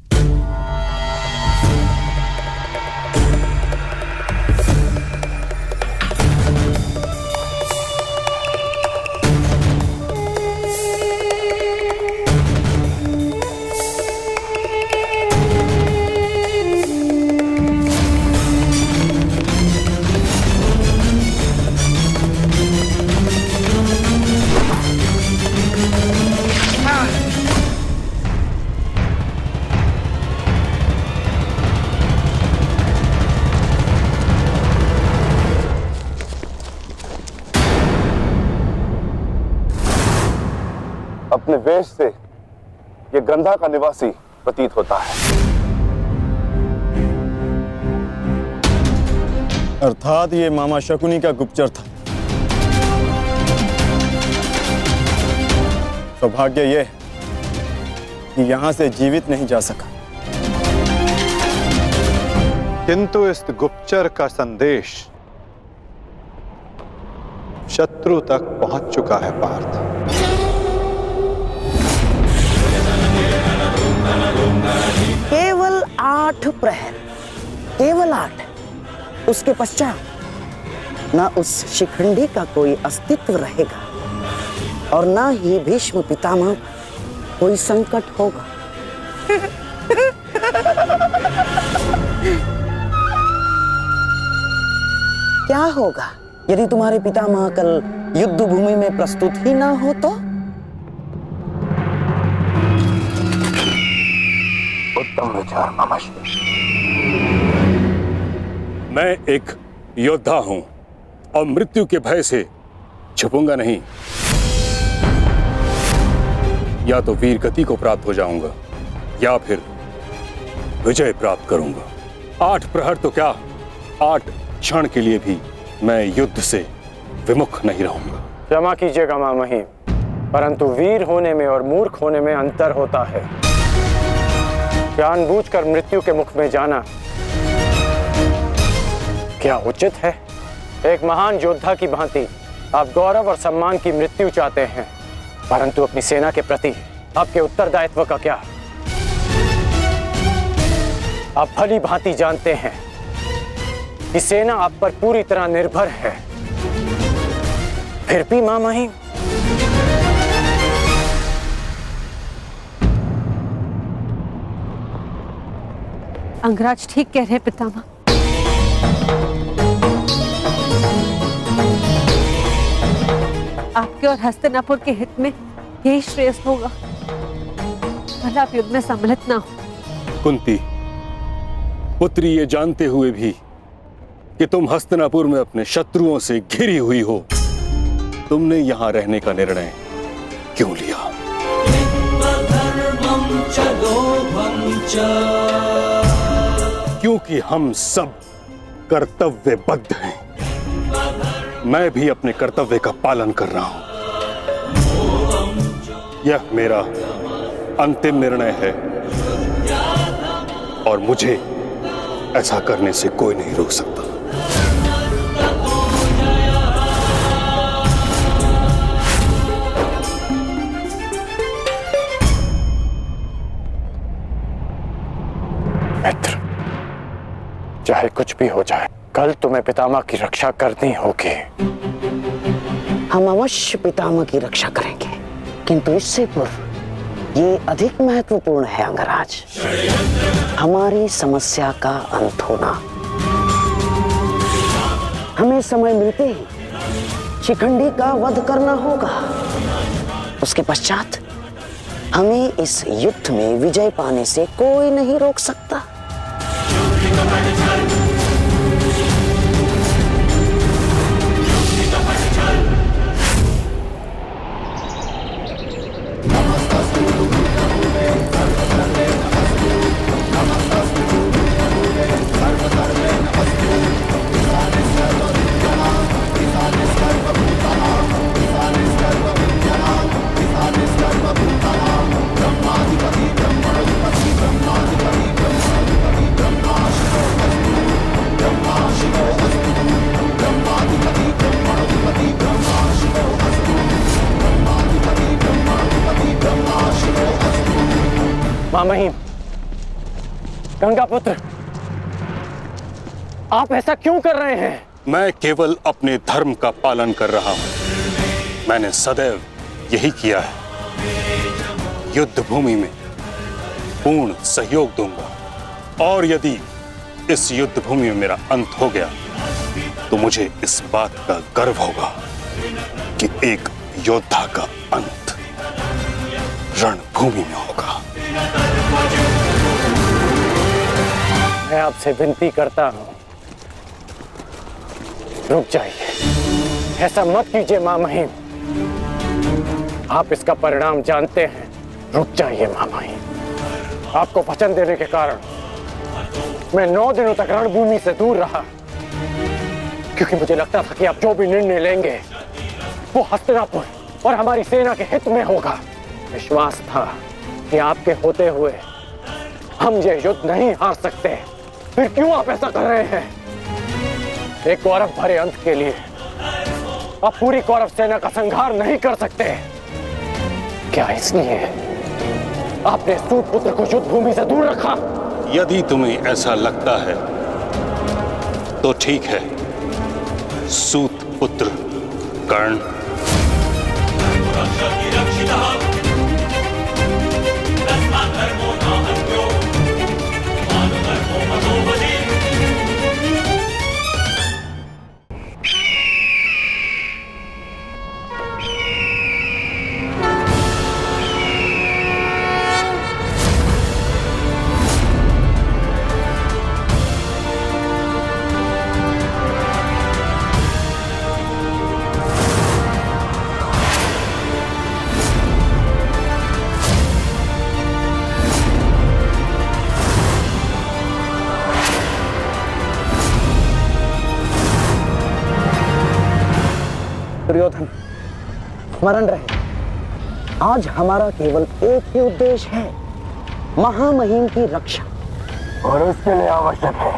अपने वेश से ये गंधा का निवासी प्रतीत होता है। अर्थात ये मामा शकुनी का गुप्तचर था। सौभाग्य यह कि यहां से जीवित नहीं जा सका। किंतु इस गुप्तचर का संदेश शत्रु तक पहुंच चुका है पार्थ। केवल 8 प्रहर, केवल 8। उसके पश्चात ना उस शिखंडी का कोई अस्तित्व रहेगा और ना ही भीष्म पितामह कोई संकट होगा। क्या होगा यदि तुम्हारे पितामह कल युद्ध भूमि में प्रस्तुत ही ना हो तो? उत्तम विचार मामा। मैं एक योद्धा हूं और मृत्यु के भय से छुपूंगा नहीं। या तो वीर गति को प्राप्त हो जाऊंगा या फिर विजय प्राप्त करूंगा। 8 प्रहर तो क्या, 8 क्षण के लिए भी मैं युद्ध से विमुख नहीं रहूंगा। क्षमा कीजिएगा मामही, परंतु वीर होने में और मूर्ख होने में अंतर होता है। जानबूझकर मृत्यु के मुख में जाना क्या उचित है? एक महान योद्धा की भांति आप गौरव और सम्मान की मृत्यु चाहते हैं, परंतु अपनी सेना के प्रति आपके उत्तरदायित्व का क्या? आप भली भांति जानते हैं कि सेना आप पर पूरी तरह निर्भर है। फिर भी मामही अंगराज ठीक कह रहे पितामह। के और हस्तिनापुर के हित में यही श्रेष्ठ होगा। भला आप युद्ध में सम्मिलित ना हो। कुंती, पुत्री, ये जानते हुए भी कि तुम हस्तिनापुर में अपने शत्रुओं से घिरी हुई हो, तुमने यहां रहने का निर्णय क्यों लिया? क्योंकि हम सब कर्तव्यबद्ध हैं। मैं भी अपने कर्तव्य का पालन कर रहा हूं। यह मेरा अंतिम निर्णय है और मुझे ऐसा करने से कोई नहीं रोक सकता। मित्र, चाहे कुछ भी हो जाए, कल तुम्हें पितामह की रक्षा करनी होगी। हम अवश्य पितामह की रक्षा करेंगे, किंतु इससे पूर्व ये अधिक महत्वपूर्ण है अंगराज, हमारी समस्या का अंत होना। हमें समय मिलते ही शिखंडी का वध करना होगा। उसके पश्चात हमें इस युद्ध में विजय पाने से कोई नहीं रोक सकता। मां महिम, गंगा पुत्र, आप ऐसा क्यों कर रहे हैं? मैं केवल अपने धर्म का पालन कर रहा हूं। मैंने सदैव यही किया है। युद्ध भूमि में पूर्ण सहयोग दूंगा और यदि इस युद्ध भूमि में मेरा अंत हो गया तो मुझे इस बात का गर्व होगा कि एक योद्धा का अंत रणभूमि में होगा। मैं आपसे विनती करता हूं, रुक जाइए। ऐसा मत कीजिए मां महिम, आप इसका परिणाम जानते हैं। रुक जाइए मां महिम। आपको वचन देने के कारण मैं 9 दिनों तक रणभूमि से दूर रहा, क्योंकि मुझे लगता था कि आप जो भी निर्णय लेंगे वो हस्तिनापुर और हमारी सेना के हित में होगा। विश्वास था कि आपके होते हुए हम ये युद्ध नहीं हार सकते। फिर क्यों आप ऐसा कर रहे हैं? एक कौरव भरे अंत के लिए आप पूरी कौरव सेना का संहार नहीं कर सकते। क्या इसलिए आपने सूत पुत्र को युद्ध भूमि से दूर रखा? यदि तुम्हें ऐसा लगता है तो ठीक है। सूत पुत्र कर्ण, दुर्योधन, स्मरण रहे, आज हमारा केवल एक ही उद्देश्य है, महामहिम की रक्षा, और उसके लिए आवश्यक है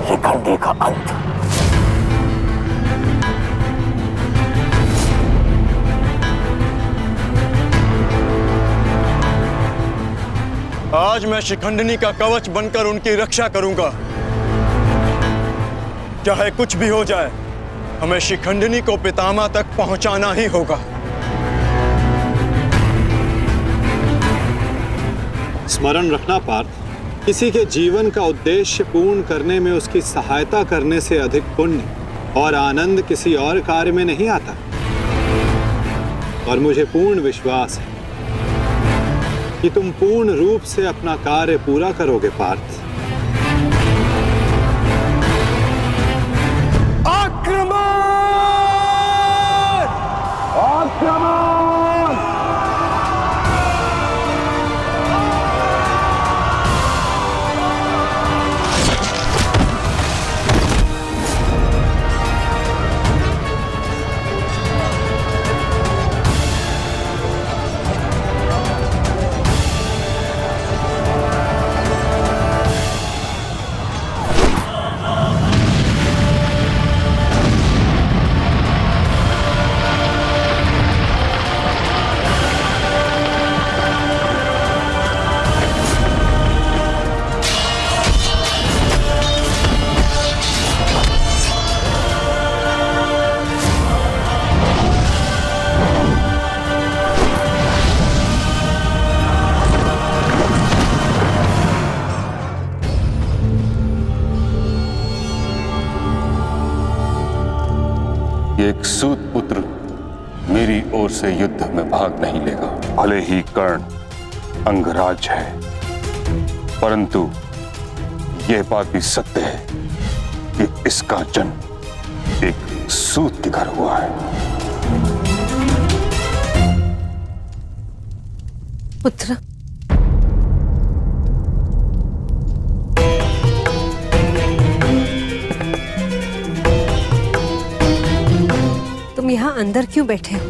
शिखंडी का अंत। आज मैं शिखंडिनी का कवच बनकर उनकी रक्षा करूंगा। चाहे कुछ भी हो जाए, हमें शिखंडिनी को पितामह तक पहुंचाना ही होगा। स्मरण रखना पार्थ, किसी के जीवन का उद्देश्य पूर्ण करने में उसकी सहायता करने से अधिक पुण्य और आनंद किसी और कार्य में नहीं आता। और मुझे पूर्ण विश्वास है कि तुम पूर्ण रूप से अपना कार्य पूरा करोगे पार्थ। आक्रमण! आक्रमण! एक सूत पुत्र मेरी ओर से युद्ध में भाग नहीं लेगा। भले ही कर्ण अंगराज है, परंतु यह बात भी सत्य है कि इसका जन्म एक सूत के घर हुआ है। पुत्र, तुम यहाँ अंदर क्यों बैठे हो?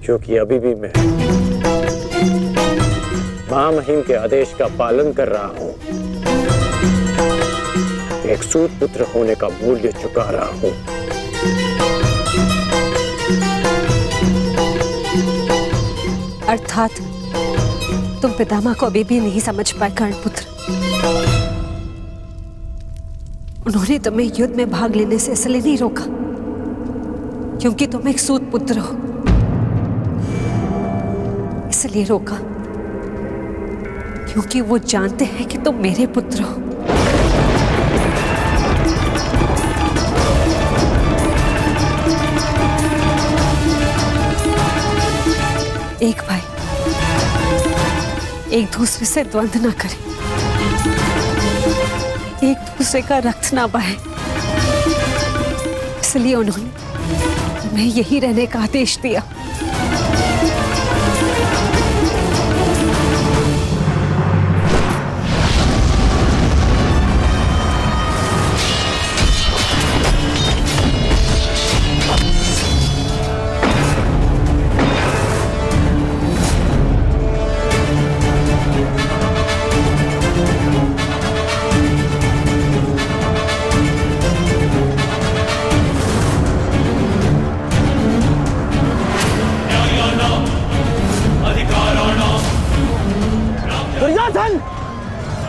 क्योंकि अभी भी मैं महामहिम के आदेश का पालन कर रहा हूँ। एक सूत पुत्र होने का मूल्य चुका रहा हूँ। अर्थात तुम पितामह को अभी भी नहीं समझ पाए कर्णपुत्र। उन्होंने तुम्हें युद्ध में भाग लेने से इसलिए नहीं रोका क्योंकि तुम एक सूत पुत्र हो, इसलिए रोका क्योंकि वो जानते हैं कि तुम मेरे पुत्र हो। एक भाई एक दूसरे से द्वंद्व ना करें, एक दूसरे का रक्त ना बहे, इसलिए उन्होंने तुम्हें यही रहने का आदेश दिया।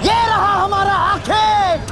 ये रहा हमारा आखेट।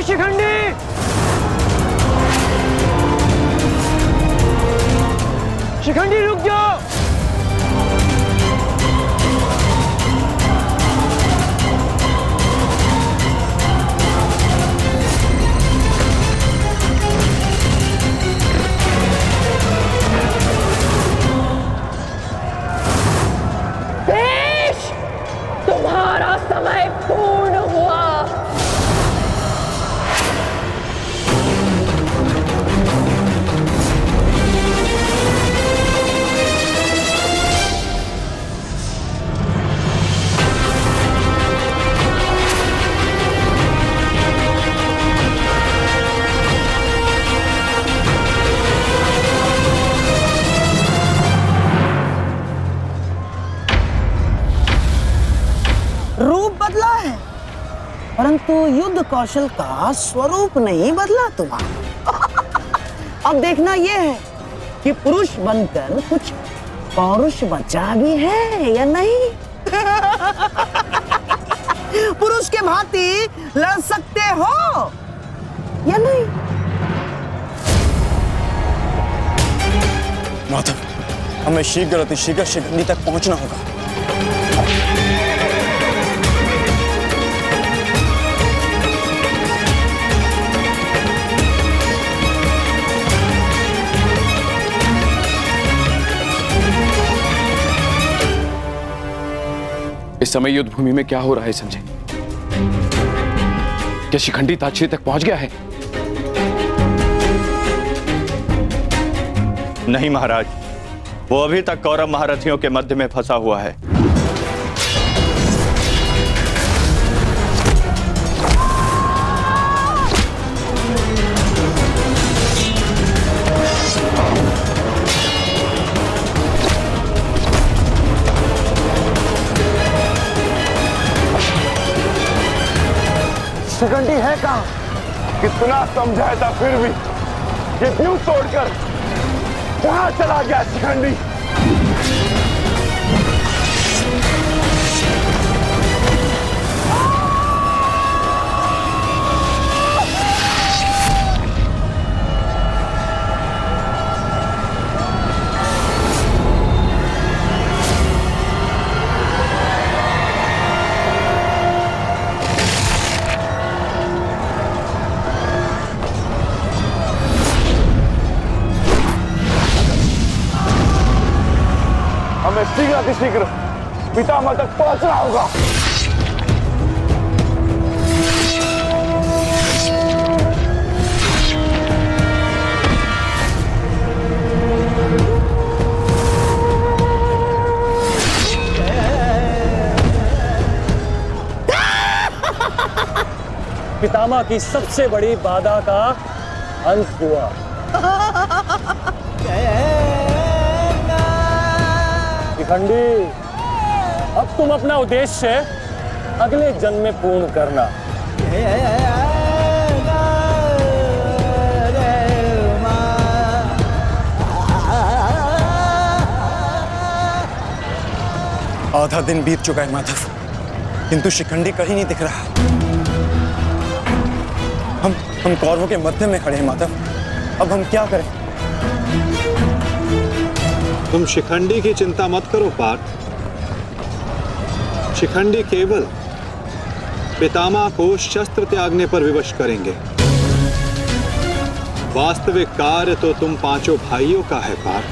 शिखंडी, शिखंडी रुक जाओ। देश, तुम्हारा समय पूर्ण हुआ। परंतु युद्ध कौशल का स्वरूप नहीं बदला तुम्हारा। अब देखना यह है कि पुरुष बनकर कुछ पौरुष बचा भी है या नहीं। पुरुष के भांति लड़ सकते हो या नहीं। माधव, हमें शीघ्र अतिशीघ्र शिखंडी तक पहुंचना होगा। इस समय युद्ध भूमि में क्या हो रहा है संजय? क्या शिखंडी ताक्षरी तक पहुंच गया है? नहीं महाराज, वो अभी तक कौरव महारथियों के मध्य में फंसा हुआ है। शिखंडी है कहां? कितना समझाया था फिर भी ये व्यू तोड़कर कहां चला गया शिखंडी? हमें शीघ्र अतिशीघ्र पितामह तक पहुंचना होगा। पितामह की सबसे बड़ी बाधा का अंत हुआ। शिखंडी, अब तुम अपना उद्देश्य अगले जन्म में पूर्ण करना। आधा दिन बीत चुका है माधव, किंतु शिखंडी कहीं नहीं दिख रहा। हम कौरवों के मध्य में खड़े हैं माधव, अब हम क्या करें? तुम शिखंडी की चिंता मत करो पार्थ। शिखंडी केवल पितामह को शस्त्र त्यागने पर विवश करेंगे। वास्तविक कार्य तो तुम पांचों भाइयों का है पार्थ।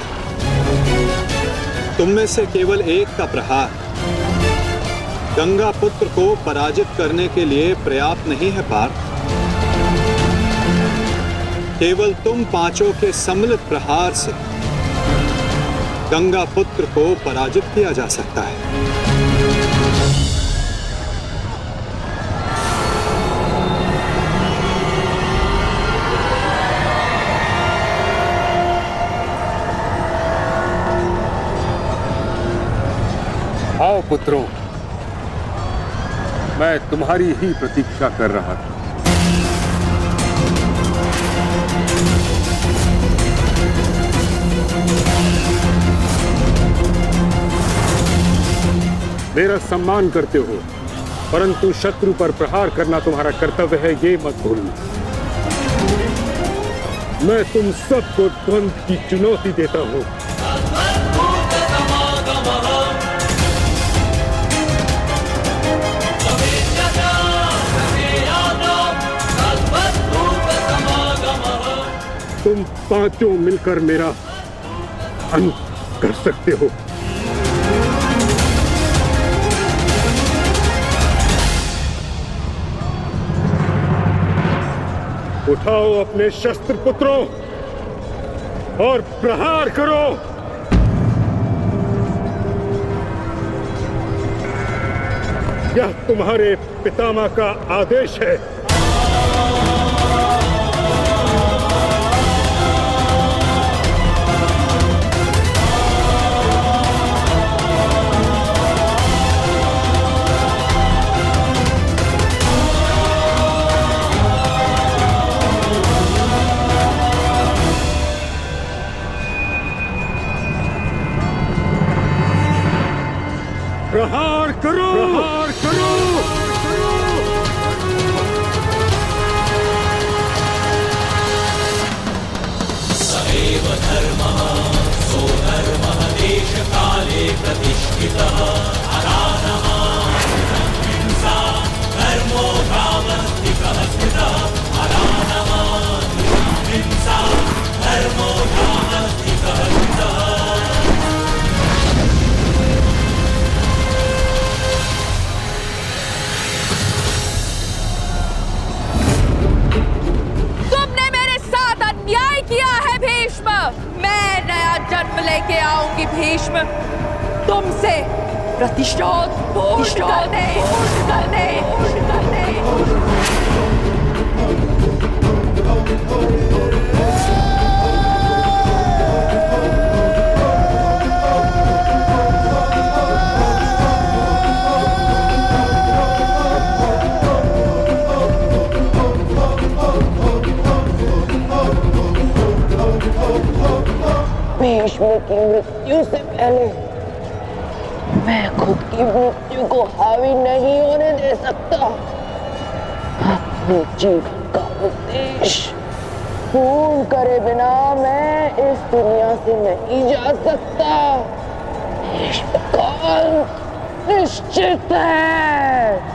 तुम में से केवल एक का प्रहार गंगा पुत्र को पराजित करने के लिए पर्याप्त नहीं है पार्थ। केवल तुम पांचों के सम्मिलित प्रहार से गंगा पुत्र को पराजित किया जा सकता है। आओ पुत्रों, मैं तुम्हारी ही प्रतीक्षा कर रहा था। मेरा सम्मान करते हो, परंतु शत्रु पर प्रहार करना तुम्हारा कर्तव्य है, ये मत भूलना। मैं तुम सबको द्वंद्व की चुनौती देता हूं। तुम पांचों मिलकर मेरा अंत कर सकते हो। उठाओ अपने शस्त्र पुत्रों और प्रहार करो। यह तुम्हारे पितामह का आदेश है। भीष्म तुमसे प्रतिशोध पूर्ण करने। भीष्म की मृत्यु से पहले मैं खुद की मृत्यु को हावी नहीं होने दे सकता। अपने जीवन का उद्देश्य पूर्ण करे बिना मैं इस दुनिया से नहीं जा सकता। भीष्म काल निश्चित है।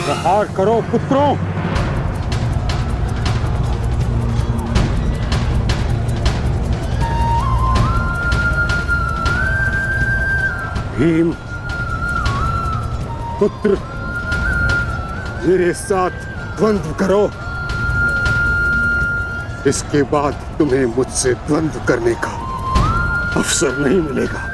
प्रहार करो पुत्रों। भीम पुत्र, मेरे साथ द्वंद्व करो। इसके बाद तुम्हें मुझसे द्वंद्व करने का अवसर नहीं मिलेगा।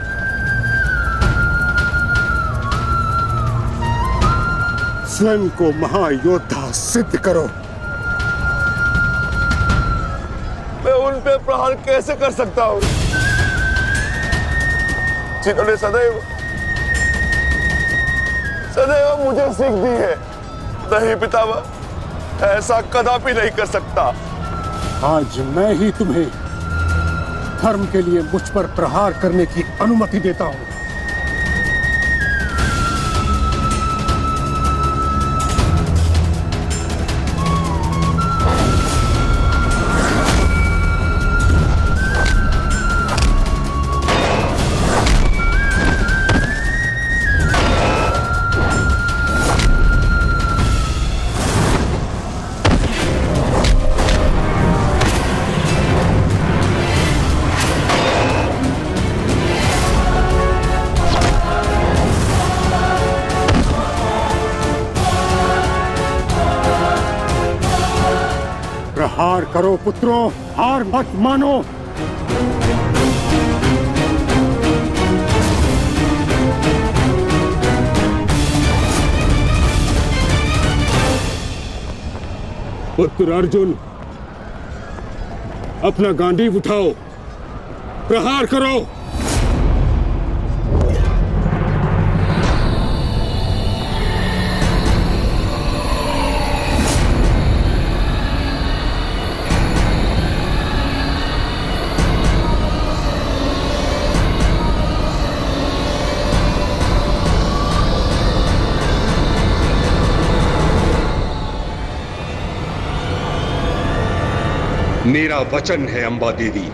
स्वयं को महायोद्धा सिद्ध करो। मैं उन पे प्रहार कैसे कर सकता हूं जिन्होंने सदैव मुझे सीख दी है? नहीं पितामह, ऐसा कदापि नहीं कर सकता। आज मैं ही तुम्हें धर्म के लिए मुझ पर प्रहार करने की अनुमति देता हूं। प्रहार करो पुत्रों, हार मत मानो। पुत्र अर्जुन, अपना गांडीव उठाओ, प्रहार करो। मेरा वचन है अंबा देवी,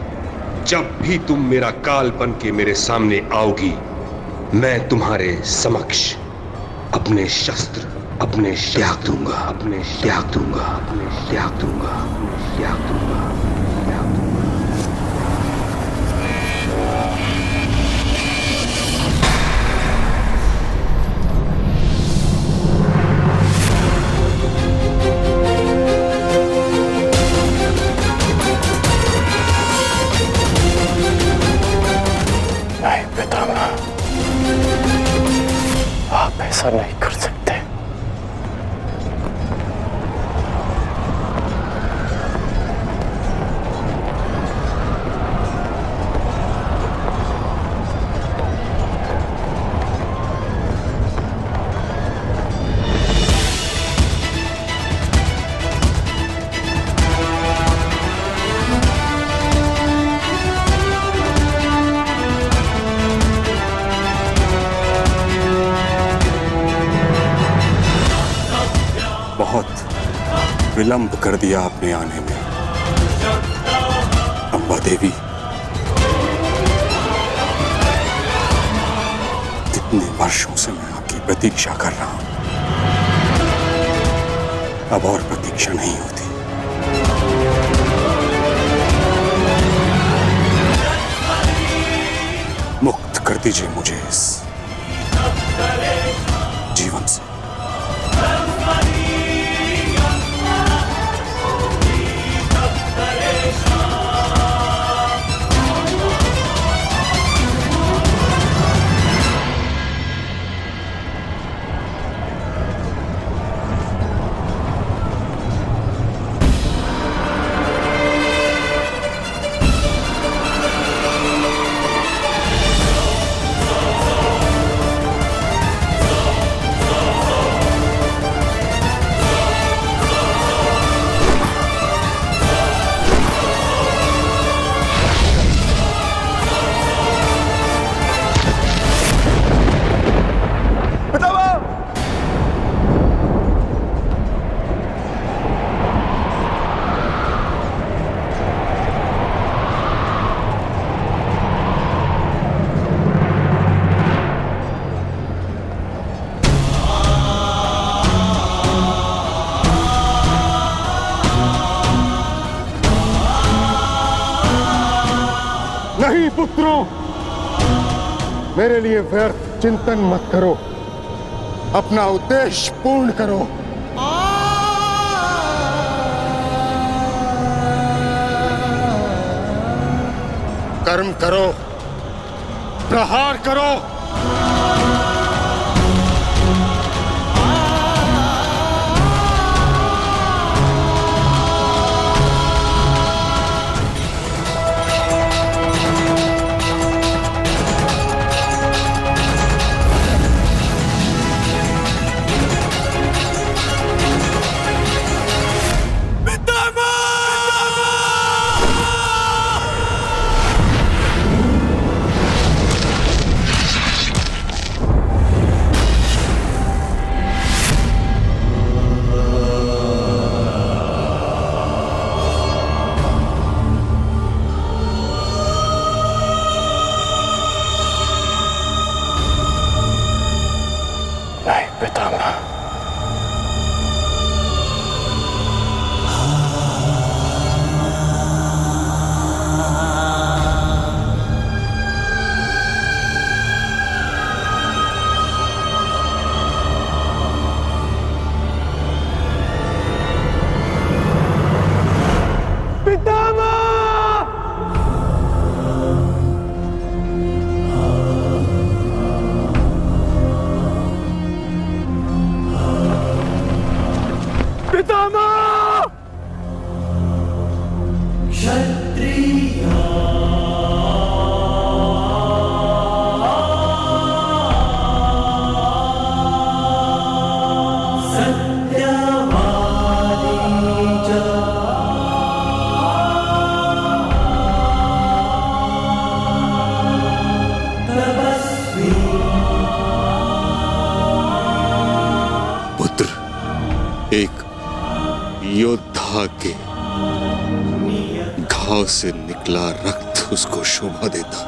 जब भी तुम मेरा काल बन के मेरे सामने आओगी, मैं तुम्हारे समक्ष अपने शस्त्र, अपने त्याग दूंगा, अपने त्याग दूंगा, अपने त्याग दूंगा, अपने त्याग दूंगा। आप ऐसा नहीं कर सकते। विलंब कर दिया आपने आने में। अम्बा देवी, कितने वर्षों से मैं आपकी प्रतीक्षा कर रहा हूं। अब और प्रतीक्षा नहीं होती। मुक्त कर दीजिए मुझे इस जीवन से। नहीं पुत्रों, मेरे लिए व्यर्थ चिंतन मत करो, अपना उद्देश्य पूर्ण करो। कर्म करो, प्रहार करो। योद्धा के घाव से निकला रक्त उसको शोभा देता,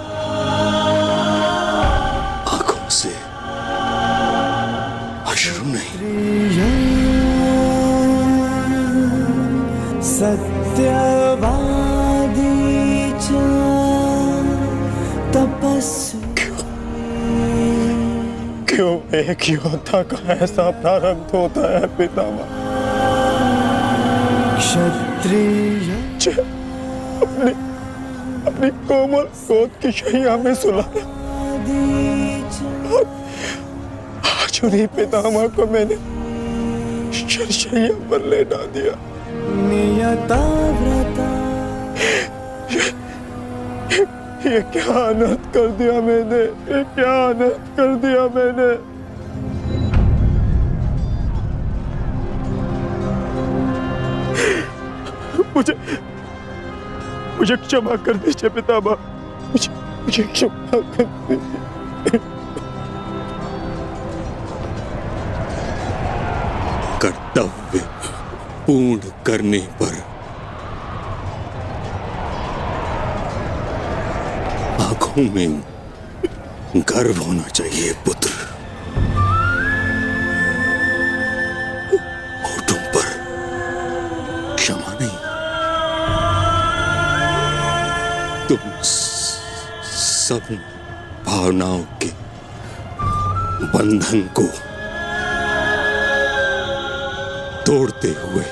आंखों से अश्रु नहीं। सत्यवादी तपस्वी। क्यों एक योद्धा का ऐसा प्रारब्ध होता है पितामह? क्षत्रिय अपनी कोमल गोद की शैया में सुलाया, आज उन्हीं पितामह को मैंने शैया पर लेटा दिया। नियता व्रता। ये क्या अनर्थ कर दिया मैंने, ये क्या अनर्थ कर दिया मैंने। मुझे क्षमा कर दीजिए पितामह, मुझे क्षमा कर दीजिए। कर्तव्य पूर्ण करने पर आंखों में गर्व होना चाहिए पुत्र। होठों पर क्षमा नहीं। तुम सब भावनाओं के बंधन को तोड़ते हुए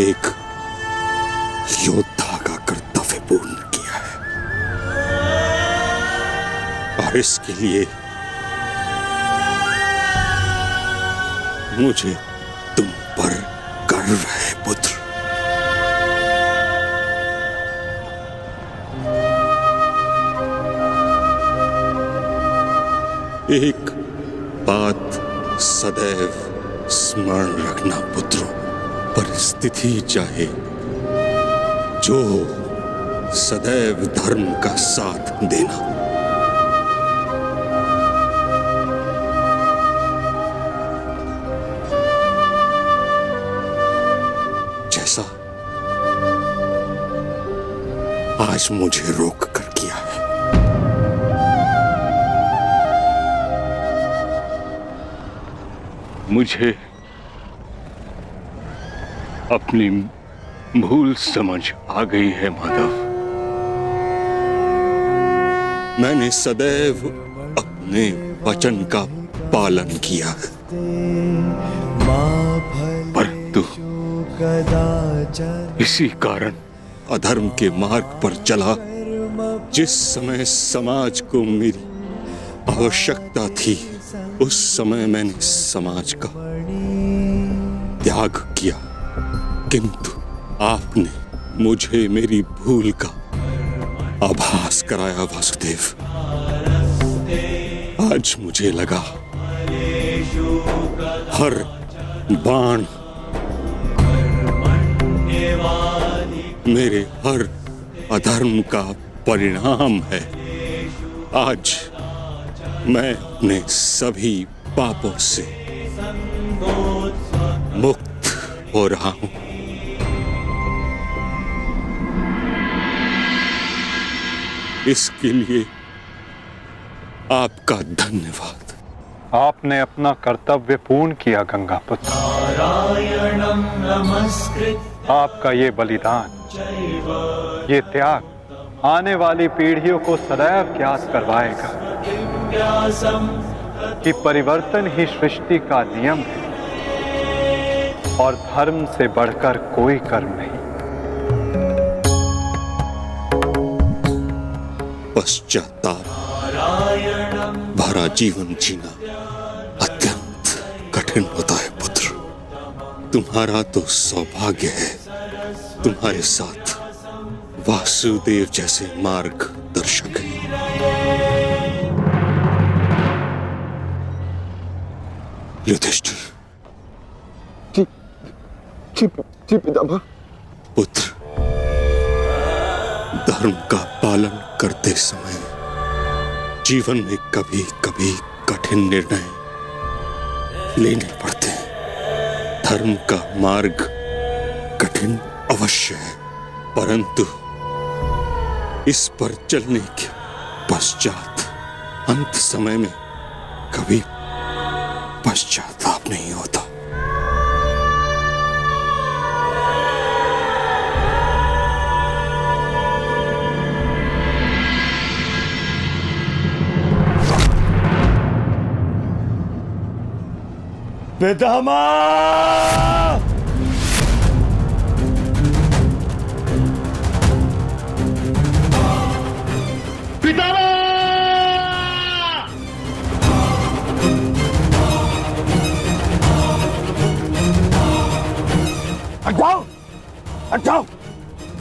एक योद्धा का कर्तव्य पूर्ण किया है, और इसके लिए मुझे तुम पर गर्व है पुत्र। एक बात सदैव स्मरण रखना पुत्रों, परिस्थिति चाहे जो सदैव धर्म का साथ देना। जैसा आज मुझे रोक कर किया है। मुझे अपनी भूल समझ आ गई है माधव। मैंने सदैव अपने वचन का पालन किया है, परंतु इसी कारण अधर्म के मार्ग पर चला। जिस समय समाज को मेरी आवश्यकता थी, उस समय मैंने समाज का त्याग किया, किंतु आपने मुझे मेरी भूल का आभास कराया वासुदेव। आज मुझे लगा हर बाण मेरे हर अधर्म का परिणाम है। आज मैं अपने सभी पापों से मुक्त हो रहा हूं। इसके लिए आपका धन्यवाद। आपने अपना कर्तव्य पूर्ण किया गंगापुत्र। आपका ये बलिदान, ये त्याग आने वाली पीढ़ियों को सदैव ज्ञात करवाएगा कि परिवर्तन ही सृष्टि का नियम है और धर्म से बढ़कर कोई कर्म नहीं। पश्चाताप भरा जीवन जीना अत्यंत कठिन होता है पुत्र। तुम्हारा तो सौभाग्य है, तुम्हारे साथ वासुदेव जैसे मार्गदर्शक हैं। युधिष्ठिर। जी पितामह। पुत्र, धर्म का पालन करते समय जीवन में कभी कभी कठिन निर्णय लेने पड़ते हैं। धर्म का मार्ग कठिन अवश्य है, परंतु इस पर चलने के पश्चात अंत समय में कभी पश्चाताप नहीं होता। पितामह! हट जाओ, हट जाओ,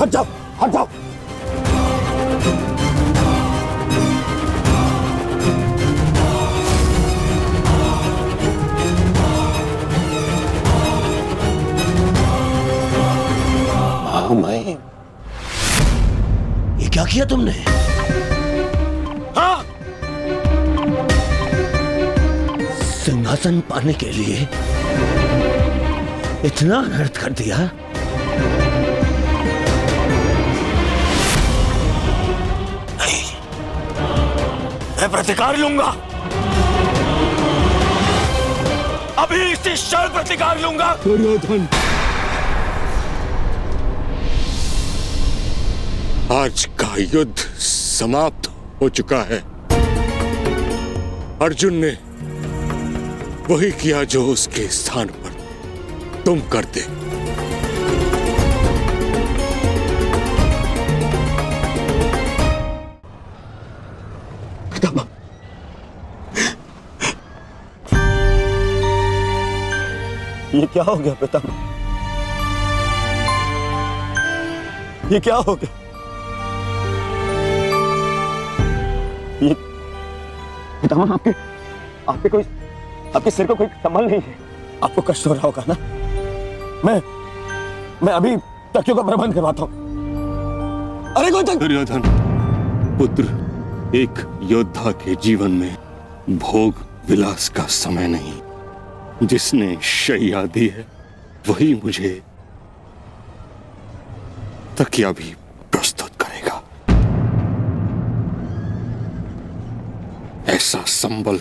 हट जाओ, हट जाओ। मैं ये क्या किया तुमने? हाँ, सिंह सिंहासन पाने के लिए इतना अनर्थ कर दिया। नहीं, मैं प्रतिकार लूंगा, अभी इसी क्षण प्रतिकार लूंगा। दुर्योधन, आज का युद्ध समाप्त हो चुका है। अर्जुन ने वही किया जो उसके स्थान पर तुम करते। पितामह, ये क्या हो गया पितामह? ये क्या हो गया? ये पितामह, आपके सिर को कोई संभल नहीं है। आपको कष्ट हो रहा होगा ना? मैं अभी तकियों का प्रबंध करवाता हूं। अरे कोई दुर्योधन पुत्र, एक योद्धा के जीवन में भोग विलास का समय नहीं। जिसने शैया दी है वही मुझे तकिया भी प्रस्तुत करेगा। ऐसा संबल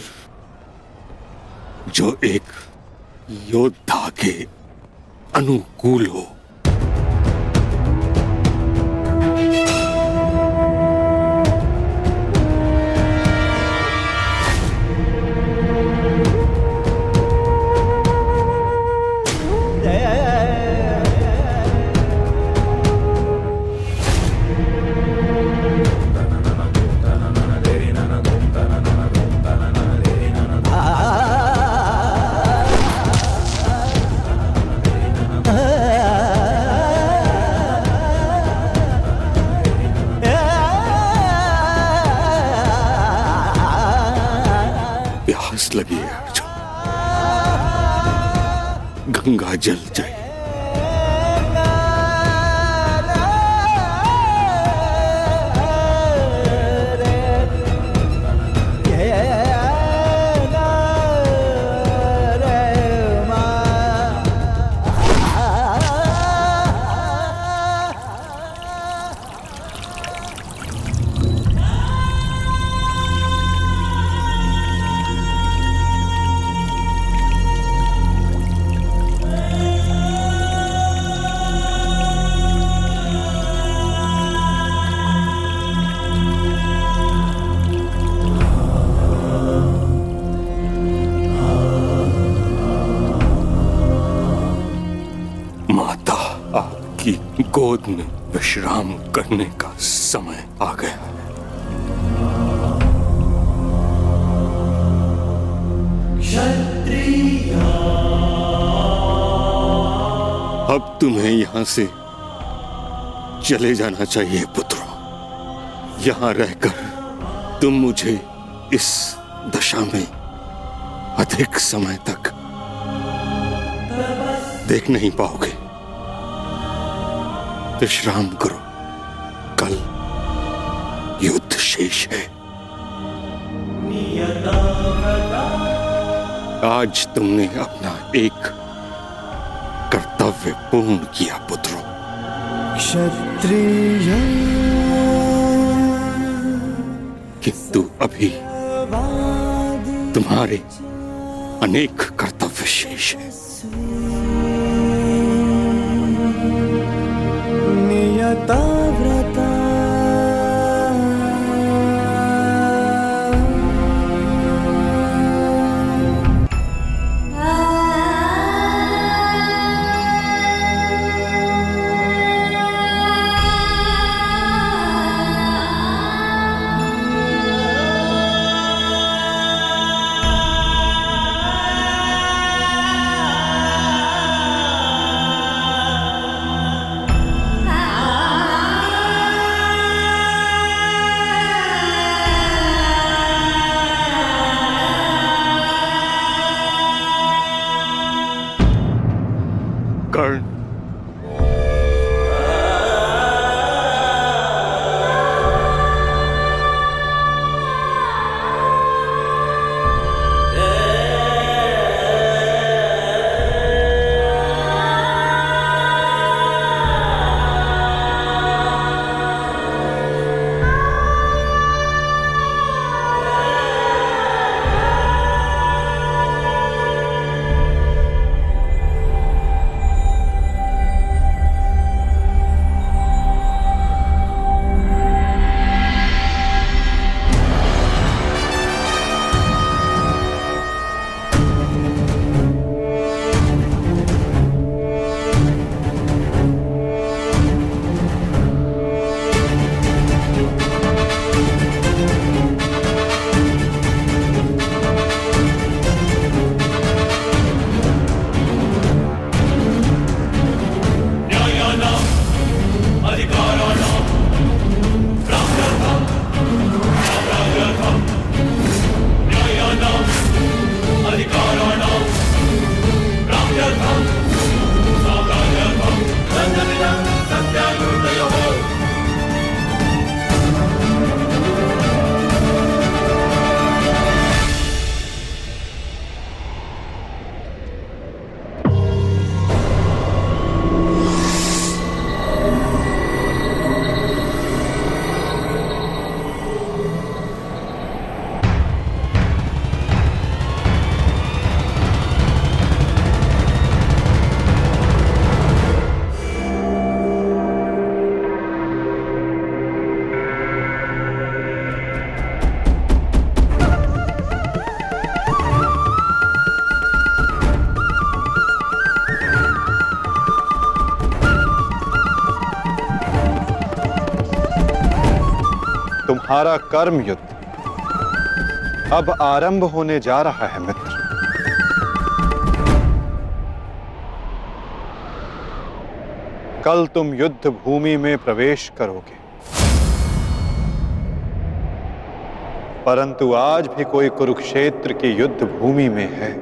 जो एक योद्धा के अनुकूल हो। लगी है अर्जुन, गंगा जल चाहिए। गोद में विश्राम करने का समय आ गया है। अब तुम्हें यहां से चले जाना चाहिए पुत्रों। यहां रहकर तुम मुझे इस दशा में अधिक समय तक देख नहीं पाओगे। विश्राम करो, कल युद्ध शेष है। आज तुमने अपना एक कर्तव्य पूर्ण किया पुत्रों। क्षत्रिय, किंतु अभी तुम्हारे अनेक कर्तव्य शेष हैं। नियताव्रता, तुम्हारा कर्म युद्ध अब आरंभ होने जा रहा है मित्र। कल तुम युद्ध भूमि में प्रवेश करोगे, परंतु आज भी कोई कुरुक्षेत्र की युद्ध भूमि में है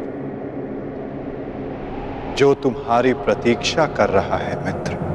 जो तुम्हारी प्रतीक्षा कर रहा है मित्र।